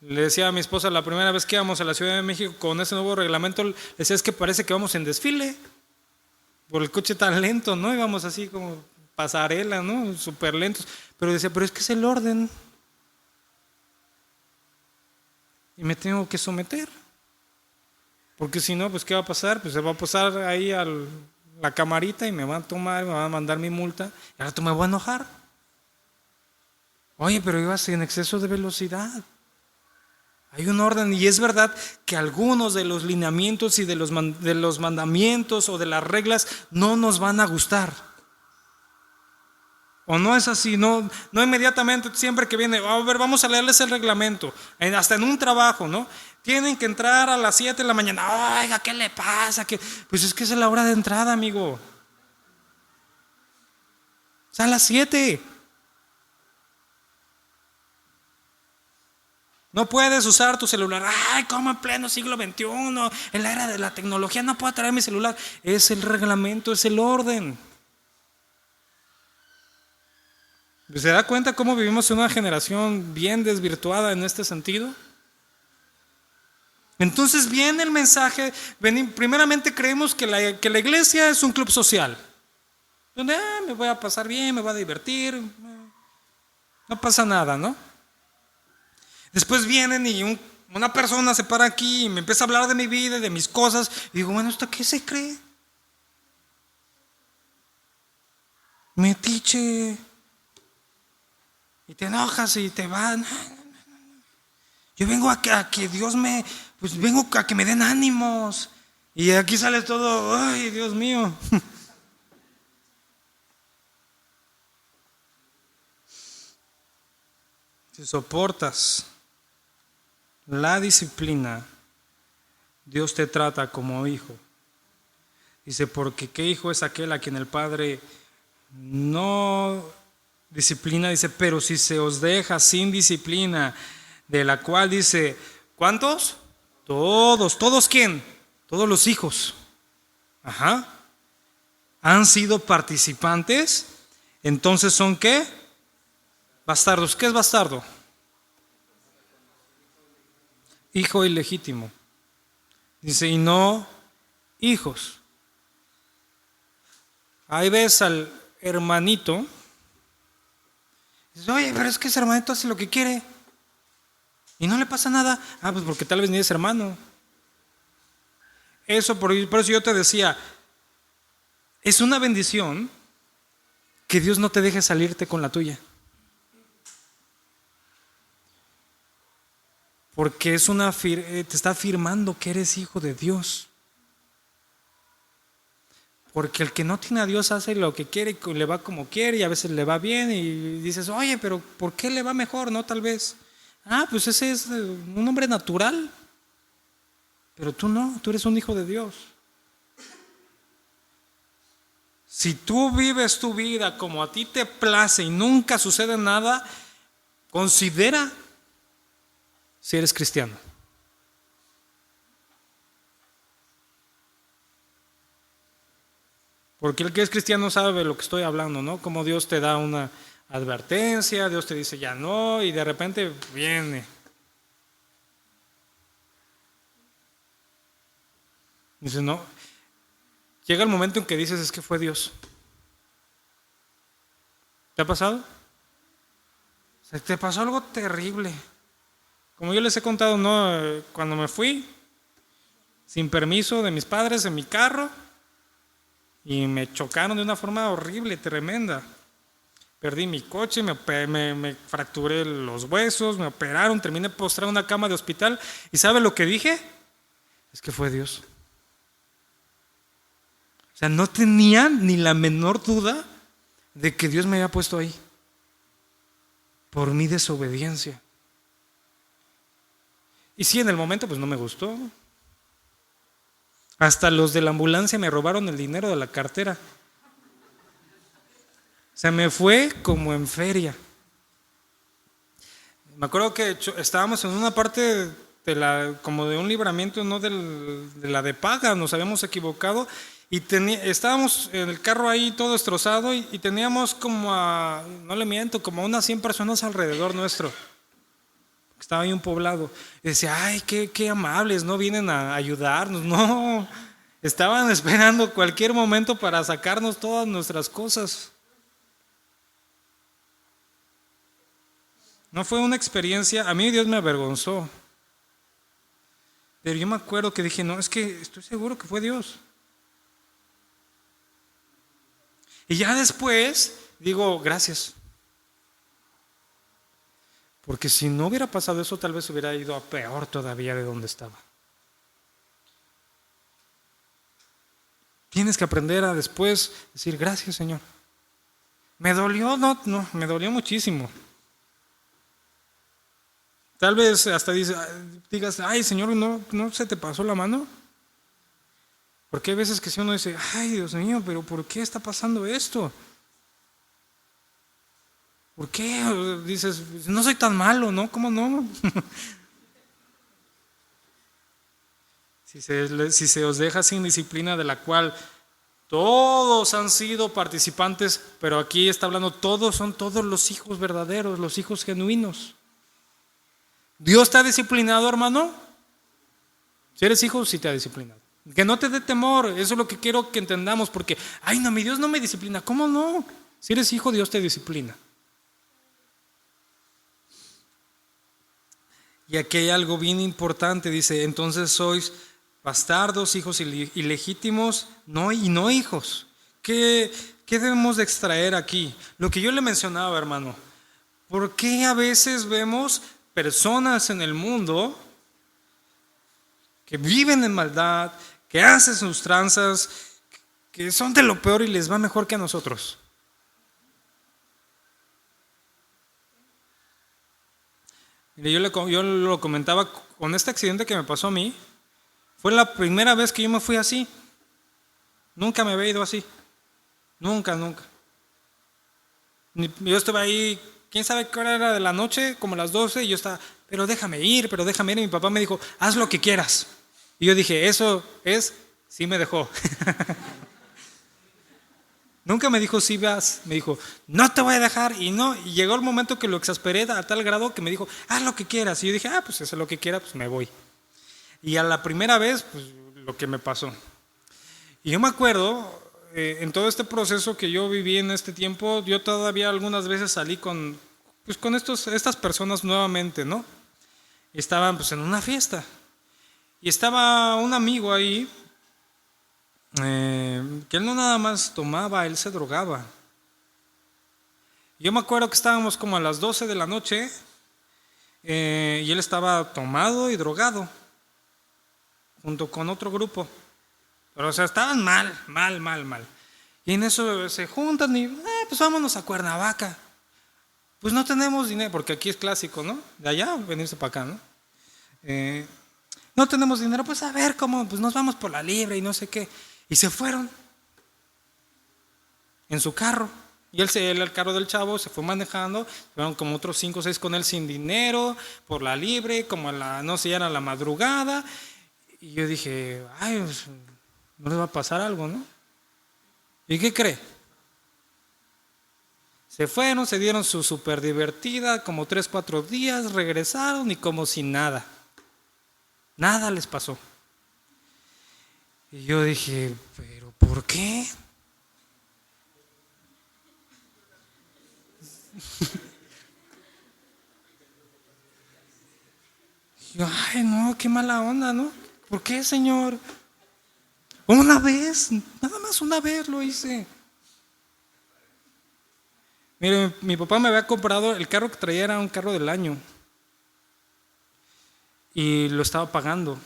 le decía a mi esposa la primera vez que íbamos a la Ciudad de México con ese nuevo reglamento, le decía, es que parece que vamos en desfile, por el coche tan lento, ¿no? Íbamos así como pasarela, ¿no? Súper lentos. Pero decía, pero es que es el orden. Y me tengo que someter. Porque si no, pues ¿qué va a pasar? Pues se va a pasar ahí a la camarita y me van a tomar, me van a mandar mi multa. Y ahora tú me voy a enojar. Oye, pero ibas en exceso de velocidad. Hay un orden y es verdad que algunos de los lineamientos y de los mandamientos o de las reglas no nos van a gustar. O no es así, no inmediatamente, siempre que viene, a ver, vamos a leerles el reglamento, hasta en un trabajo, ¿no? Tienen que entrar a las 7 de la mañana, oiga, ¿qué le pasa? Pues es que es la hora de entrada, amigo. Es a las 7. No puedes usar tu celular. Ay, como en pleno siglo XXI, en la era de la tecnología, no puedo traer mi celular. Es el reglamento, es el orden. ¿Se da cuenta cómo vivimos en una generación bien desvirtuada en este sentido? Entonces viene el mensaje, primeramente creemos que la iglesia es un club social, donde me voy a pasar bien, me voy a divertir, no pasa nada, ¿no? Después vienen y una persona se para aquí y me empieza a hablar de mi vida, de mis cosas, y digo, bueno, ¿esto qué se cree? Metiche. Y te enojas y te vas. Yo vengo a que Dios pues vengo a que me den ánimos. Y aquí sale todo, ay, Dios mío. Si soportas la disciplina, Dios te trata como hijo. Dice, porque ¿qué hijo es aquel a quien el Padre no disciplina? Dice, pero si se os deja sin disciplina, de la cual dice, ¿cuántos? Todos. ¿Todos quién? Todos los hijos. Ajá. Han sido participantes. Entonces son ¿qué? Bastardos. ¿Qué es bastardo? Hijo ilegítimo. Dice, y no hijos. Ahí ves al hermanito. Dices, oye, pero es que ese hermanito hace lo que quiere y no le pasa nada. Pues porque tal vez ni es hermano. Por eso yo te decía, es una bendición que Dios no te deje salirte con la tuya. Porque te está afirmando que eres hijo de Dios. Porque el que no tiene a Dios hace lo que quiere y le va como quiere y a veces le va bien y dices, oye, pero ¿por qué le va mejor? No, tal vez. Pues ese es un hombre natural. Pero tú no, tú eres un hijo de Dios. Si tú vives tu vida como a ti te place y nunca sucede nada, considera si eres cristiano. Porque el que es cristiano sabe de lo que estoy hablando, ¿no? Como Dios te da una advertencia, Dios te dice ya no, y de repente viene. Dice, no. Llega el momento en que dices, es que fue Dios. ¿Te ha pasado? O sea, te pasó algo terrible. Como yo les he contado, ¿no? Cuando me fui, sin permiso de mis padres, en mi carro, y me chocaron de una forma horrible, tremenda. Perdí mi coche, me fracturé los huesos, me operaron, terminé postrado en una cama de hospital. ¿Y sabe lo que dije? Es que fue Dios. O sea, no tenía ni la menor duda de que Dios me había puesto ahí por mi desobediencia. Y sí, en el momento pues no me gustó. Hasta los de la ambulancia me robaron el dinero de la cartera. Se me fue como en feria. Me acuerdo que estábamos en una parte como de un libramiento, no de la de paga, nos habíamos equivocado y estábamos en el carro ahí todo destrozado y teníamos no le miento, como unas 100 personas alrededor nuestro. Estaba ahí un poblado. Y decía, ay, qué amables, no vienen a ayudarnos. No, estaban esperando cualquier momento para sacarnos todas nuestras cosas. No fue una experiencia, a mí Dios me avergonzó. Pero yo me acuerdo que dije, no, es que estoy seguro que fue Dios. Y ya después digo, gracias. Porque si no hubiera pasado eso, tal vez hubiera ido a peor todavía de donde estaba. Tienes que aprender a después decir, gracias, Señor. ¿Me dolió? No, me dolió muchísimo. Tal vez hasta digas, ay, Señor, ¿no se te pasó la mano? Porque hay veces que si uno dice, ay, Dios mío, pero ¿por qué está pasando esto? ¿Por qué? Dices, no soy tan malo, ¿no? ¿Cómo no? Si se os deja sin disciplina, de la cual todos han sido participantes, pero aquí está hablando, son todos los hijos verdaderos, los hijos genuinos. ¿Dios te ha disciplinado, hermano? Si eres hijo, sí te ha disciplinado. Que no te dé temor, eso es lo que quiero que entendamos, porque, ay, no, mi Dios no me disciplina. ¿Cómo no? Si eres hijo, Dios te disciplina. Y aquí hay algo bien importante, dice, entonces sois bastardos, hijos ilegítimos, y no hijos. ¿Qué debemos de extraer aquí? Lo que yo le mencionaba, hermano, ¿por qué a veces vemos personas en el mundo que viven en maldad, que hacen sus tranzas, que son de lo peor y les va mejor que a nosotros? Mire, yo lo comentaba con este accidente que me pasó a mí. Fue la primera vez que yo me fui así. Nunca me había ido así. Nunca. Yo estaba ahí, quién sabe qué hora era de la noche, como las 12, y yo estaba, pero déjame ir. Y mi papá me dijo, haz lo que quieras. Y yo dije, sí me dejó. Nunca me dijo, sí vas, me dijo, no te voy a dejar, y llegó el momento que lo exasperé a tal grado que me dijo, haz lo que quieras. Y yo dije, pues eso es lo que quiera, pues me voy. Y a la primera vez, pues lo que me pasó. Y yo me acuerdo, en todo este proceso que yo viví en este tiempo, yo todavía algunas veces salí con estas personas nuevamente, ¿no? Y estaban pues en una fiesta. Y estaba un amigo ahí, que él no nada más tomaba, él se drogaba. Yo me acuerdo que estábamos como a las 12 de la noche, y él estaba tomado y drogado, junto con otro grupo. Pero o sea, estaban mal. Y en eso se juntan y, pues vámonos a Cuernavaca. Pues no tenemos dinero, porque aquí es clásico, ¿no? De allá venirse para acá, ¿no? No tenemos dinero, pues a ver cómo, pues nos vamos por la libre y no sé qué. Y se fueron en su carro. Y él el carro del chavo se fue manejando, fueron como otros 5 o 6 con él sin dinero, por la libre, como no sé, ya era la madrugada. Y yo dije, ay, pues, no les va a pasar algo, ¿no? ¿Y qué cree? Se fueron, se dieron su súper divertida, como 3, 4 días, regresaron y como si nada. Nada les pasó. Y yo dije, ¿pero por qué? Yo, ay, no, qué mala onda, ¿no? ¿Por qué, Señor? Una vez, nada más una vez lo hice. Mire, mi papá me había comprado, el carro que traía era un carro del año. Y lo estaba pagando.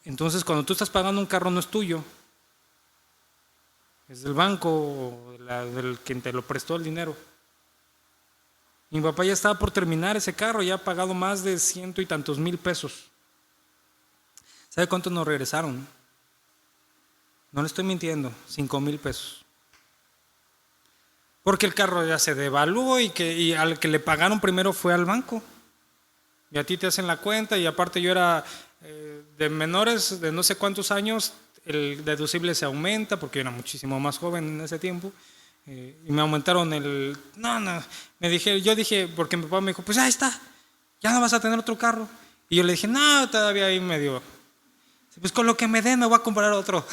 Entonces, cuando tú estás pagando un carro, no es tuyo. Es del banco o del quien te lo prestó el dinero. Mi papá ya estaba por terminar ese carro, ya ha pagado más de 100 y tantos mil pesos. ¿Sabe cuánto nos regresaron? No le estoy mintiendo, 5,000 pesos. Porque el carro ya se devaluó y al que le pagaron primero fue al banco. y a ti te hacen la cuenta, y aparte yo era de menores de no sé cuántos años, el deducible se aumenta porque yo era muchísimo más joven en ese tiempo, y me aumentaron yo dije, porque mi papá me dijo, pues ahí está, ya no vas a tener otro carro, y yo le dije, no, todavía ahí medio, pues con lo que me den me voy a comprar otro.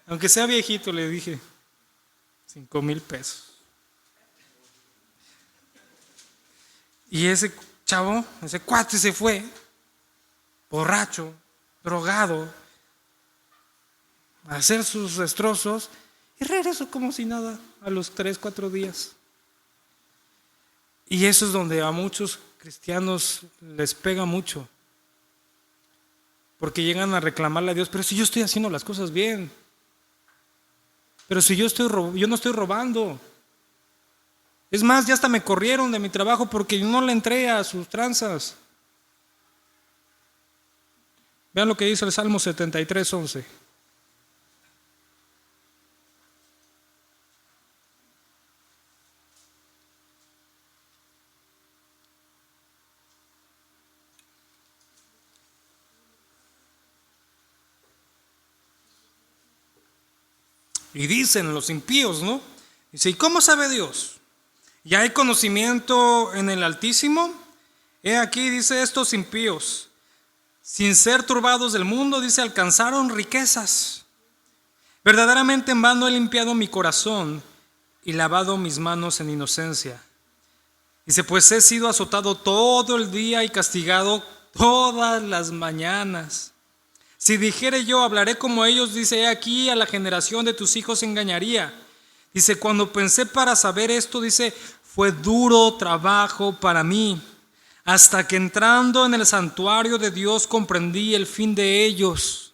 Aunque sea viejito, le dije, 5,000 pesos. Y ese chavo, ese cuate se fue, borracho, drogado, a hacer sus destrozos, y regresó como si nada a los 3, 4 días. Y eso es donde a muchos cristianos les pega mucho, porque llegan a reclamarle a Dios, pero si yo estoy haciendo las cosas bien, pero si yo no estoy robando. Es más, ya hasta me corrieron de mi trabajo porque yo no le entré a sus tranzas. Vean lo que dice el Salmo 73:11. Y dicen los impíos, ¿no? Dice, ¿y cómo sabe Dios? ¿Ya hay conocimiento en el Altísimo? He aquí, dice, estos impíos, sin ser turbados del mundo, dice, alcanzaron riquezas. Verdaderamente en vano he limpiado mi corazón y lavado mis manos en inocencia. Dice, pues he sido azotado todo el día y castigado todas las mañanas. Si dijere yo, hablaré como ellos, dice, he aquí a la generación de tus hijos engañaría. Dice, cuando pensé para saber esto, dice, fue duro trabajo para mí, hasta que entrando en el santuario de Dios comprendí el fin de ellos.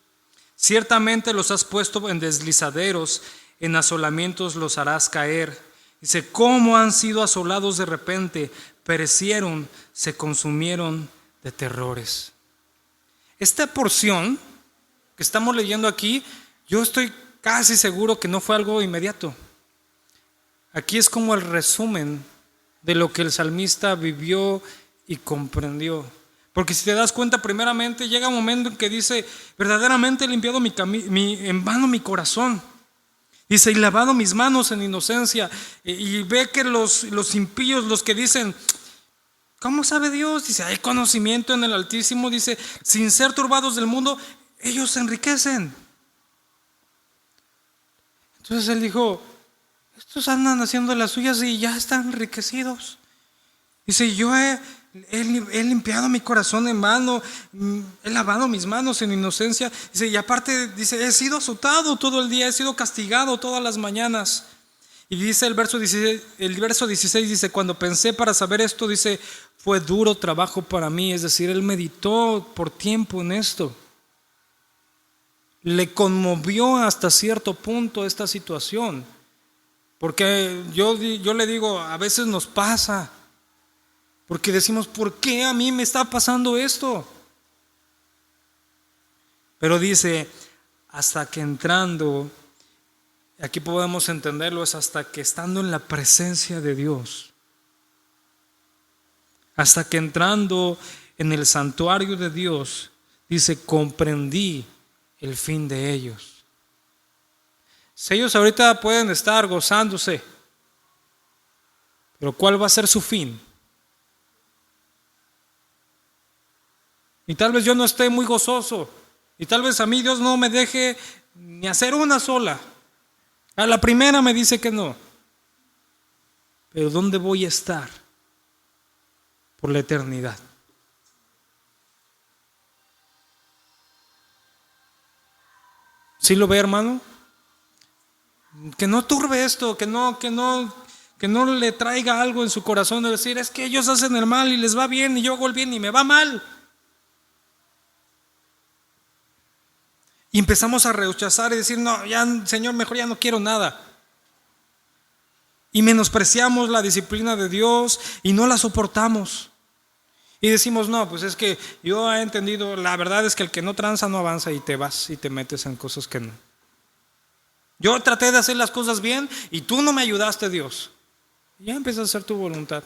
Ciertamente los has puesto en deslizaderos, en asolamientos los harás caer. Dice, cómo han sido asolados de repente, perecieron, se consumieron de terrores. Esta porción que estamos leyendo aquí, yo estoy casi seguro que no fue algo inmediato. Aquí es como el resumen de lo que el salmista vivió y comprendió. Porque si te das cuenta, primeramente llega un momento en que dice, verdaderamente he limpiado en vano mi corazón. Dice, y lavado mis manos en inocencia. Y ve que los impíos, los que dicen, ¿cómo sabe Dios? Dice, hay conocimiento en el Altísimo. Dice, sin ser turbados del mundo, ellos se enriquecen. Entonces él dijo, estos andan haciendo las suyas y ya están enriquecidos. Dice, yo he limpiado mi corazón en mano, he lavado mis manos en inocencia. Dice, y aparte, dice, he sido azotado todo el día, he sido castigado todas las mañanas. Y dice el verso 16 dice, cuando pensé para saber esto, dice, fue duro trabajo para mí. Es decir, él meditó por tiempo en esto. Le conmovió hasta cierto punto esta situación. Porque yo le digo, a veces nos pasa, porque decimos, ¿por qué a mí me está pasando esto? Pero dice, hasta que entrando, aquí podemos entenderlo, es hasta que estando en la presencia de Dios, hasta que entrando en el santuario de Dios, dice, comprendí el fin de ellos. Si ellos ahorita pueden estar gozándose, pero ¿cuál va a ser su fin? Y tal vez yo no esté muy gozoso, y tal vez a mí Dios no me deje ni hacer una sola. A la primera me dice que no. Pero ¿dónde voy a estar por la eternidad? ¿Sí lo ve, hermano? Que no turbe esto, que no le traiga algo en su corazón de decir, es que ellos hacen el mal y les va bien y yo hago el bien y me va mal. Y empezamos a rechazar y decir, no, ya Señor, mejor ya no quiero nada. Y menospreciamos la disciplina de Dios y no la soportamos. Y decimos, no, pues es que yo he entendido, la verdad es que el que no tranza no avanza, y te vas y te metes en cosas que no. Yo traté de hacer las cosas bien y tú no me ayudaste, Dios. Y ya empieza a hacer tu voluntad.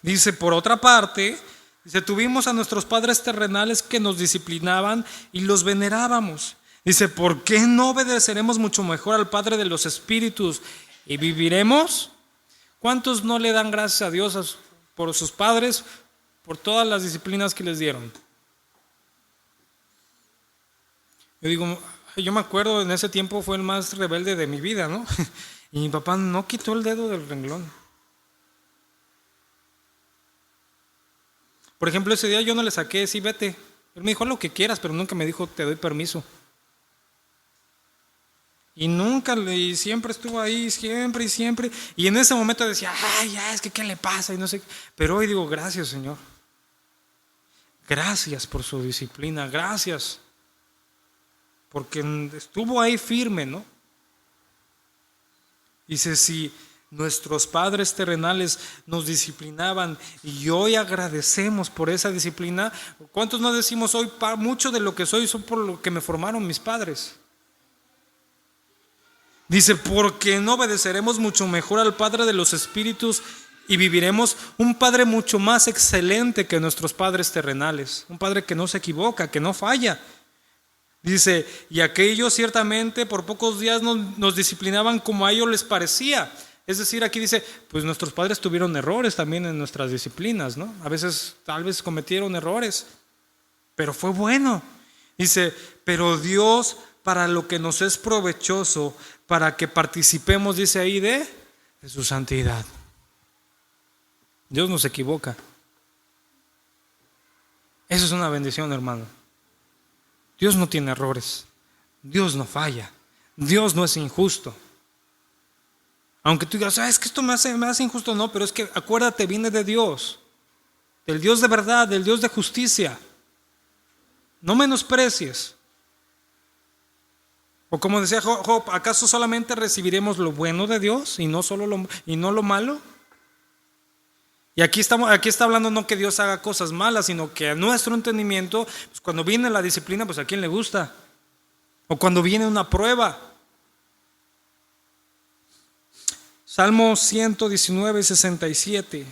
Dice, por otra parte, dice, tuvimos a nuestros padres terrenales que nos disciplinaban y los venerábamos. Dice, ¿por qué no obedeceremos mucho mejor al Padre de los Espíritus y viviremos? ¿Cuántos no le dan gracias a Dios por sus padres, por todas las disciplinas que les dieron? Yo me acuerdo, en ese tiempo fue el más rebelde de mi vida, ¿no? Y mi papá no quitó el dedo del renglón. Por ejemplo, ese día yo no le saqué, sí, vete. Él me dijo lo que quieras, pero nunca me dijo, te doy permiso. Y nunca, y siempre estuvo ahí, siempre y siempre. Y en ese momento decía, ay, ya, es que ¿qué le pasa? Y no sé. Pero hoy digo, gracias, Señor. Gracias por su disciplina, gracias. Porque estuvo ahí firme, ¿no? Dice, si nuestros padres terrenales nos disciplinaban y hoy agradecemos por esa disciplina, ¿cuántos no decimos hoy, mucho de lo que soy son por lo que me formaron mis padres? Dice, porque no obedeceremos mucho mejor al Padre de los Espíritus y viviremos un Padre mucho más excelente que nuestros padres terrenales, un Padre que no se equivoca, que no falla. Dice, y aquellos ciertamente por pocos días nos disciplinaban como a ellos les parecía. Es decir, aquí dice, pues nuestros padres tuvieron errores también en nuestras disciplinas, ¿no? A veces, tal vez cometieron errores, pero fue bueno. Dice, pero Dios, para lo que nos es provechoso, para que participemos, dice ahí, de su santidad. Dios no se equivoca. Eso es una bendición, hermano. Dios no tiene errores. Dios no falla. Dios no es injusto. Aunque tú digas, es que esto me hace injusto, no, pero es que acuérdate, viene de Dios, del Dios de verdad, del Dios de justicia. No menosprecies. O como decía Job, ¿acaso solamente recibiremos lo bueno de Dios y no lo malo? Y aquí está hablando no que Dios haga cosas malas, sino que a nuestro entendimiento, pues cuando viene la disciplina, pues a quién le gusta. O cuando viene una prueba. Salmo 119, 67.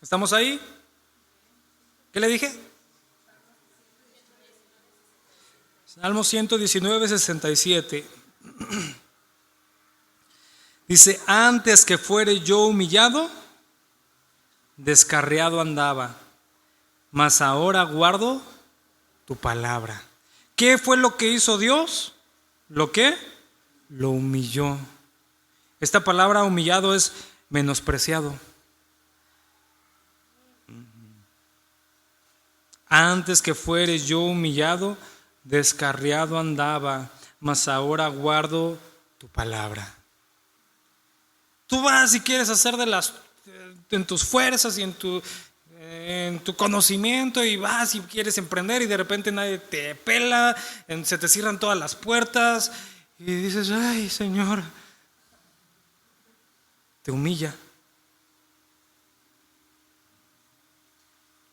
¿Estamos ahí? ¿Qué le dije? Salmo 119, 67. Dice, antes que fuere yo humillado, descarriado andaba, mas ahora guardo tu palabra. ¿Qué fue lo que hizo Dios? ¿Lo qué? Lo humilló. Esta palabra humillado es menospreciado. Antes que fuere yo humillado, descarriado andaba, mas ahora guardo tu palabra. Tú vas y quieres hacer en tus fuerzas y en tu conocimiento, y vas y quieres emprender y de repente nadie te pela, se te cierran todas las puertas y dices, ay, Señor, te humilla.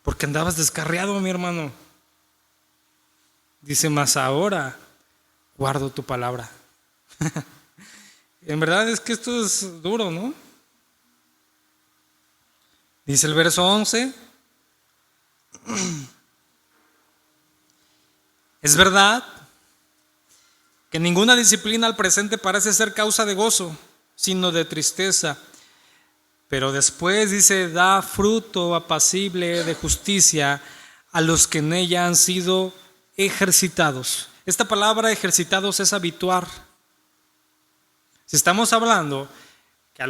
Porque andabas descarriado, mi hermano. Dice, mas ahora guardo tu palabra. En verdad es que esto es duro, ¿no? Dice el verso 11. Es verdad que ninguna disciplina al presente parece ser causa de gozo, sino de tristeza. Pero después dice, da fruto apacible de justicia a los que en ella han sido ejercitados. Esta palabra ejercitados es habituar. Si estamos hablando que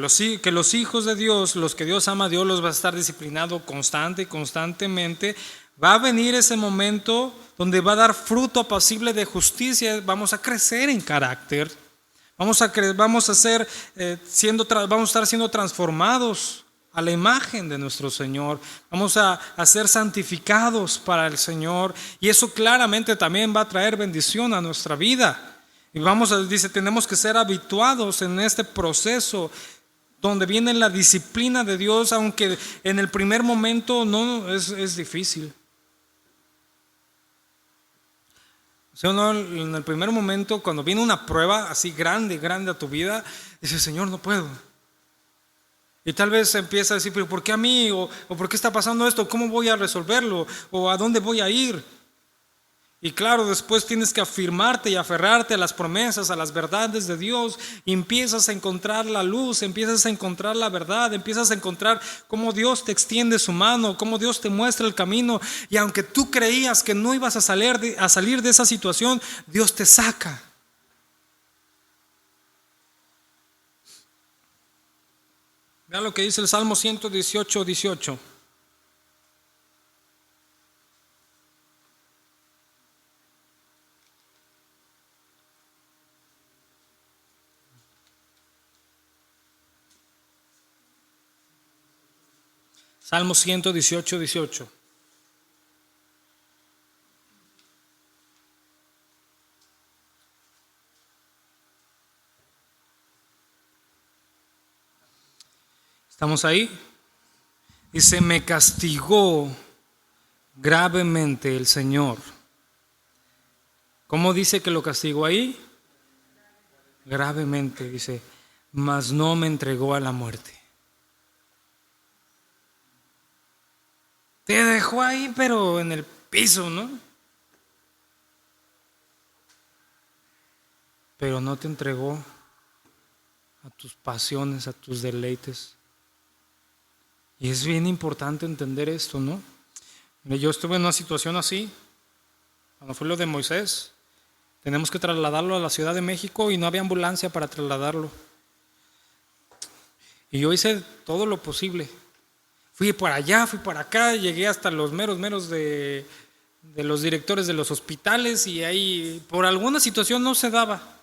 los hijos de Dios, los que Dios ama, Dios los va a estar disciplinando constantemente, va a venir ese momento donde va a dar fruto apacible de justicia. Vamos a crecer en carácter. Vamos a estar siendo transformados a la imagen de nuestro Señor. Vamos a ser santificados para el Señor. Y eso claramente también va a traer bendición a nuestra vida. Y dice, tenemos que ser habituados en este proceso donde viene la disciplina de Dios, aunque en el primer momento no es difícil. O sea, uno en el primer momento, cuando viene una prueba así grande a tu vida, dice, Señor, no puedo. Y tal vez empieza a decir, pero ¿por qué a mí? ¿O por qué está pasando esto? ¿Cómo voy a resolverlo? ¿O a dónde voy a ir? Y claro, después tienes que afirmarte y aferrarte a las promesas, a las verdades de Dios. Y empiezas a encontrar la luz, empiezas a encontrar la verdad, empiezas a encontrar cómo Dios te extiende su mano, cómo Dios te muestra el camino. Y aunque tú creías que no ibas a salir de esa situación, Dios te saca. Vean lo que dice el Salmo 118:18. Salmo 118:18. ¿Estamos ahí? Dice, me castigó gravemente el Señor. ¿Cómo dice que lo castigó ahí? Gravemente, dice, mas no me entregó a la muerte. Te dejó ahí, pero en el piso, ¿no? Pero no te entregó a tus pasiones, a tus deleites. Y es bien importante entender esto, ¿no? Yo estuve en una situación así, cuando fue lo de Moisés. Tenemos que trasladarlo a la Ciudad de México y no había ambulancia para trasladarlo. Y yo hice todo lo posible. Fui para allá, fui para acá, llegué hasta los meros de los directores de los hospitales y ahí por alguna situación no se daba.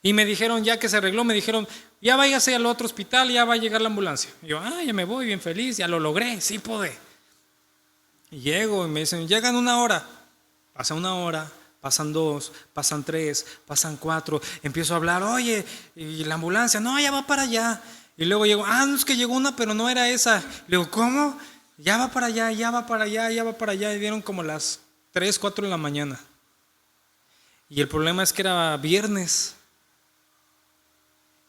Y me dijeron, ya que se arregló, me dijeron, ya váyase al otro hospital, ya va a llegar la ambulancia. Y yo, ya me voy, bien feliz, ya lo logré, sí pude. Y llego y me dicen, llegan 1 hora. Pasa 1 hora, pasan 2, pasan 3, pasan 4. Empiezo a hablar, oye, y la ambulancia, no, ya va para allá. Y luego llego, no, es que llegó una, pero no era esa. Le digo, ¿cómo? Ya va para allá, ya va para allá, ya va para allá. Y dieron como las 3, 4 de la mañana. Y el problema es que era viernes.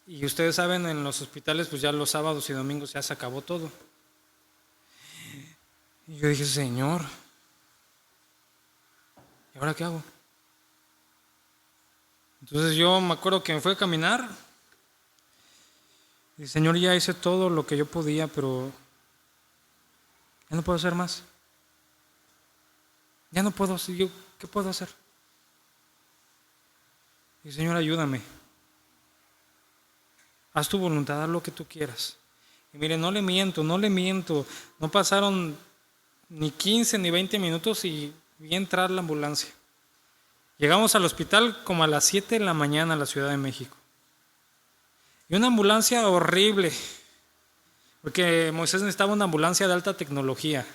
Y ustedes saben, en los hospitales, pues ya los sábados y domingos ya se acabó todo. Y yo dije, Señor, ¿y ahora qué hago? Entonces yo me acuerdo que me fui a caminar. Y Señor, ya hice todo lo que yo podía, pero ya no puedo hacer más. Ya no puedo hacer, ¿qué puedo hacer? Y Señor, ayúdame. Haz tu voluntad, haz lo que tú quieras. Y mire, no le miento. No pasaron ni 15 ni 20 minutos y vi entrar la ambulancia. Llegamos al hospital como a las 7 de la mañana a la Ciudad de México. Y una ambulancia horrible, porque Moisés necesitaba una ambulancia de alta tecnología,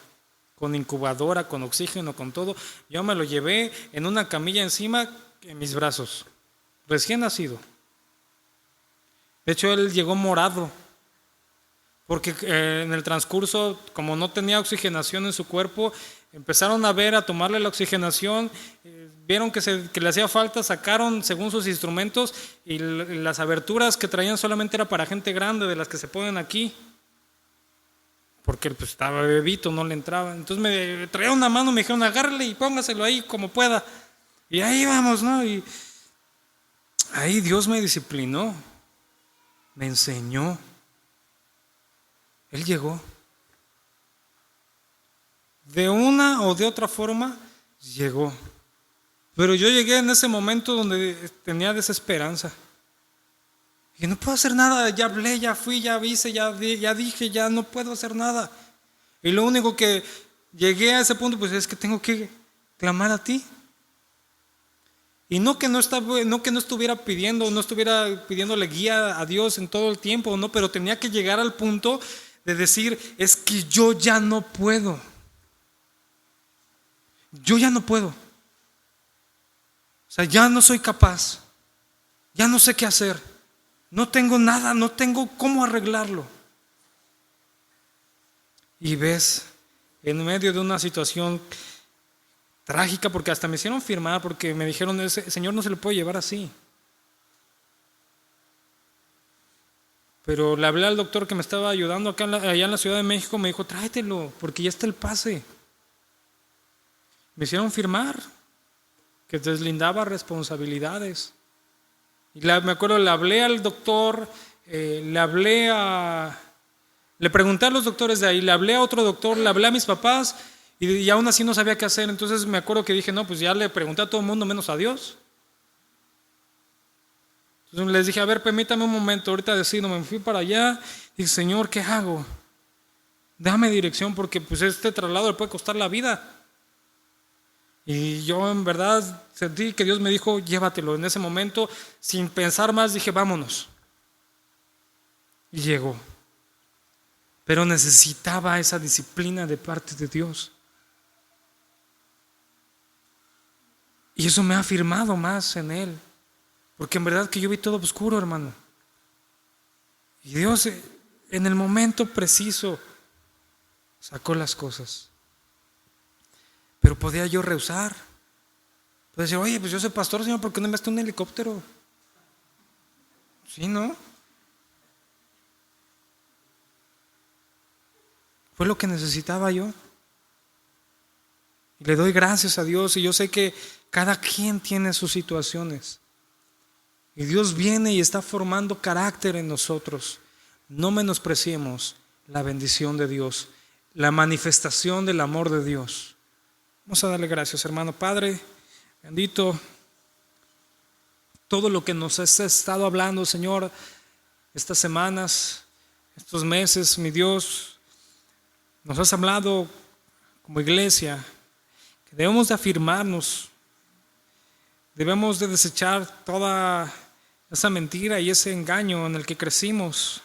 con incubadora, con oxígeno, con todo. Yo me lo llevé en una camilla encima en mis brazos, recién nacido. De hecho, él llegó morado, porque en el transcurso, como no tenía oxigenación en su cuerpo, empezaron a tomarle la oxigenación, vieron que le hacía falta, sacaron según sus instrumentos y las aberturas que traían solamente era para gente grande, de las que se ponen aquí, porque pues estaba bebito, no le entraba. Entonces me traían una mano, me dijeron, agárrale y póngaselo ahí como pueda. Y ahí vamos, ¿no? Y ahí Dios me disciplinó, me enseñó. Él llegó. De una o de otra forma, llegó. Pero yo llegué en ese momento donde tenía desesperanza. Y no puedo hacer nada, ya hablé, ya fui, ya hice, ya dije, ya no puedo hacer nada. Y lo único que llegué a ese punto, pues es que tengo que clamar a ti. Y no que no estuviera pidiéndole guía a Dios en todo el tiempo, no, pero tenía que llegar al punto de decir, es que yo ya no puedo. Yo ya no puedo. O sea, ya no soy capaz. Ya no sé qué hacer. No tengo nada, no tengo cómo arreglarlo. Y ves, en medio de una situación trágica, porque hasta me hicieron firmar, porque me dijeron, ese señor no se le puede llevar así. Pero le hablé al doctor que me estaba ayudando allá en la Ciudad de México, me dijo, tráetelo, porque ya está el pase. Me hicieron firmar, que deslindaba responsabilidades. Y me acuerdo, le hablé al doctor, le pregunté a los doctores de ahí, le hablé a otro doctor, le hablé a mis papás, y aún así no sabía qué hacer. Entonces me acuerdo que dije, no, pues ya le pregunté a todo el mundo menos a Dios. Entonces les dije, a ver, permítame un momento, ahorita decido. Me fui para allá y dije, Señor, ¿qué hago? Dame dirección, porque pues este traslado le puede costar la vida. Y yo en verdad sentí que Dios me dijo, llévatelo. En ese momento, sin pensar más, dije, vámonos. Y llegó. Pero necesitaba esa disciplina de parte de Dios. Y eso me ha afirmado más en Él. Porque en verdad que yo vi todo oscuro, hermano. Y Dios en el momento preciso sacó las cosas. Pero podía yo rehusar. Podía decir, oye, pues yo soy pastor, Señor, ¿por qué no me enviaste un helicóptero? Sí, ¿no? Fue lo que necesitaba yo. Y le doy gracias a Dios. Y yo sé que cada quien tiene sus situaciones. Y Dios viene y está formando carácter en nosotros. No menospreciemos la bendición de Dios, la manifestación del amor de Dios. Vamos a darle gracias, hermano. Padre, bendito, todo lo que nos has estado hablando, Señor, estas semanas, estos meses, mi Dios, nos has hablado como iglesia, que debemos de afirmarnos, debemos de desechar toda esa mentira y ese engaño en el que crecimos.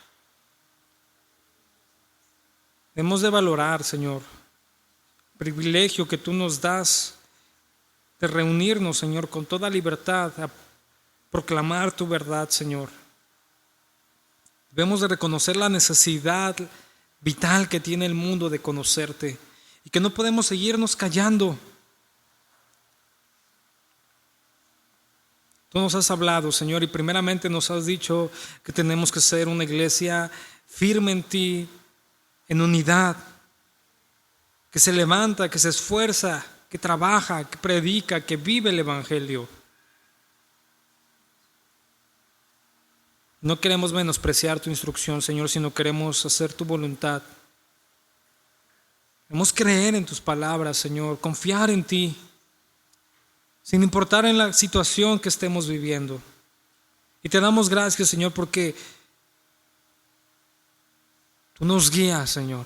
Debemos de valorar, Señor, el privilegio que tú nos das de reunirnos, Señor, con toda libertad a proclamar tu verdad, Señor. Debemos de reconocer la necesidad vital que tiene el mundo de conocerte y que no podemos seguirnos callando. Tú nos has hablado, Señor, y primeramente nos has dicho que tenemos que ser una iglesia firme en ti, en unidad, que se levanta, que se esfuerza, que trabaja, que predica, que vive el Evangelio. No queremos menospreciar tu instrucción, Señor, sino queremos hacer tu voluntad. Queremos creer en tus palabras, Señor, confiar en ti, sin importar en la situación que estemos viviendo. Y te damos gracias, Señor, porque tú nos guías, Señor.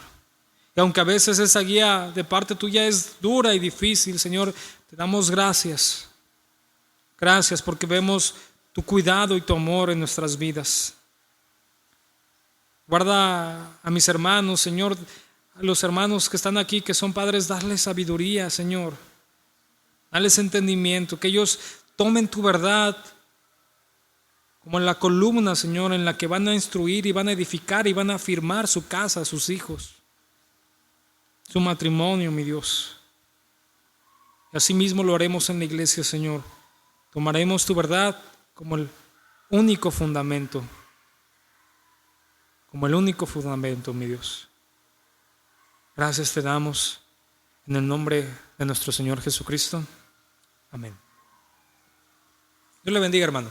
Y aunque a veces esa guía de parte tuya es dura y difícil, Señor, te damos gracias. Gracias porque vemos tu cuidado y tu amor en nuestras vidas. Guarda a mis hermanos, Señor, a los hermanos que están aquí, que son padres, darles sabiduría, Señor. Dales entendimiento, que ellos tomen tu verdad como en la columna, Señor, en la que van a instruir y van a edificar y van a afirmar su casa, sus hijos, su matrimonio, mi Dios. Y así mismo lo haremos en la iglesia, Señor. Tomaremos tu verdad como el único fundamento, mi Dios. Gracias te damos en el nombre de nuestro Señor Jesucristo. Amén. Dios le bendiga, hermano.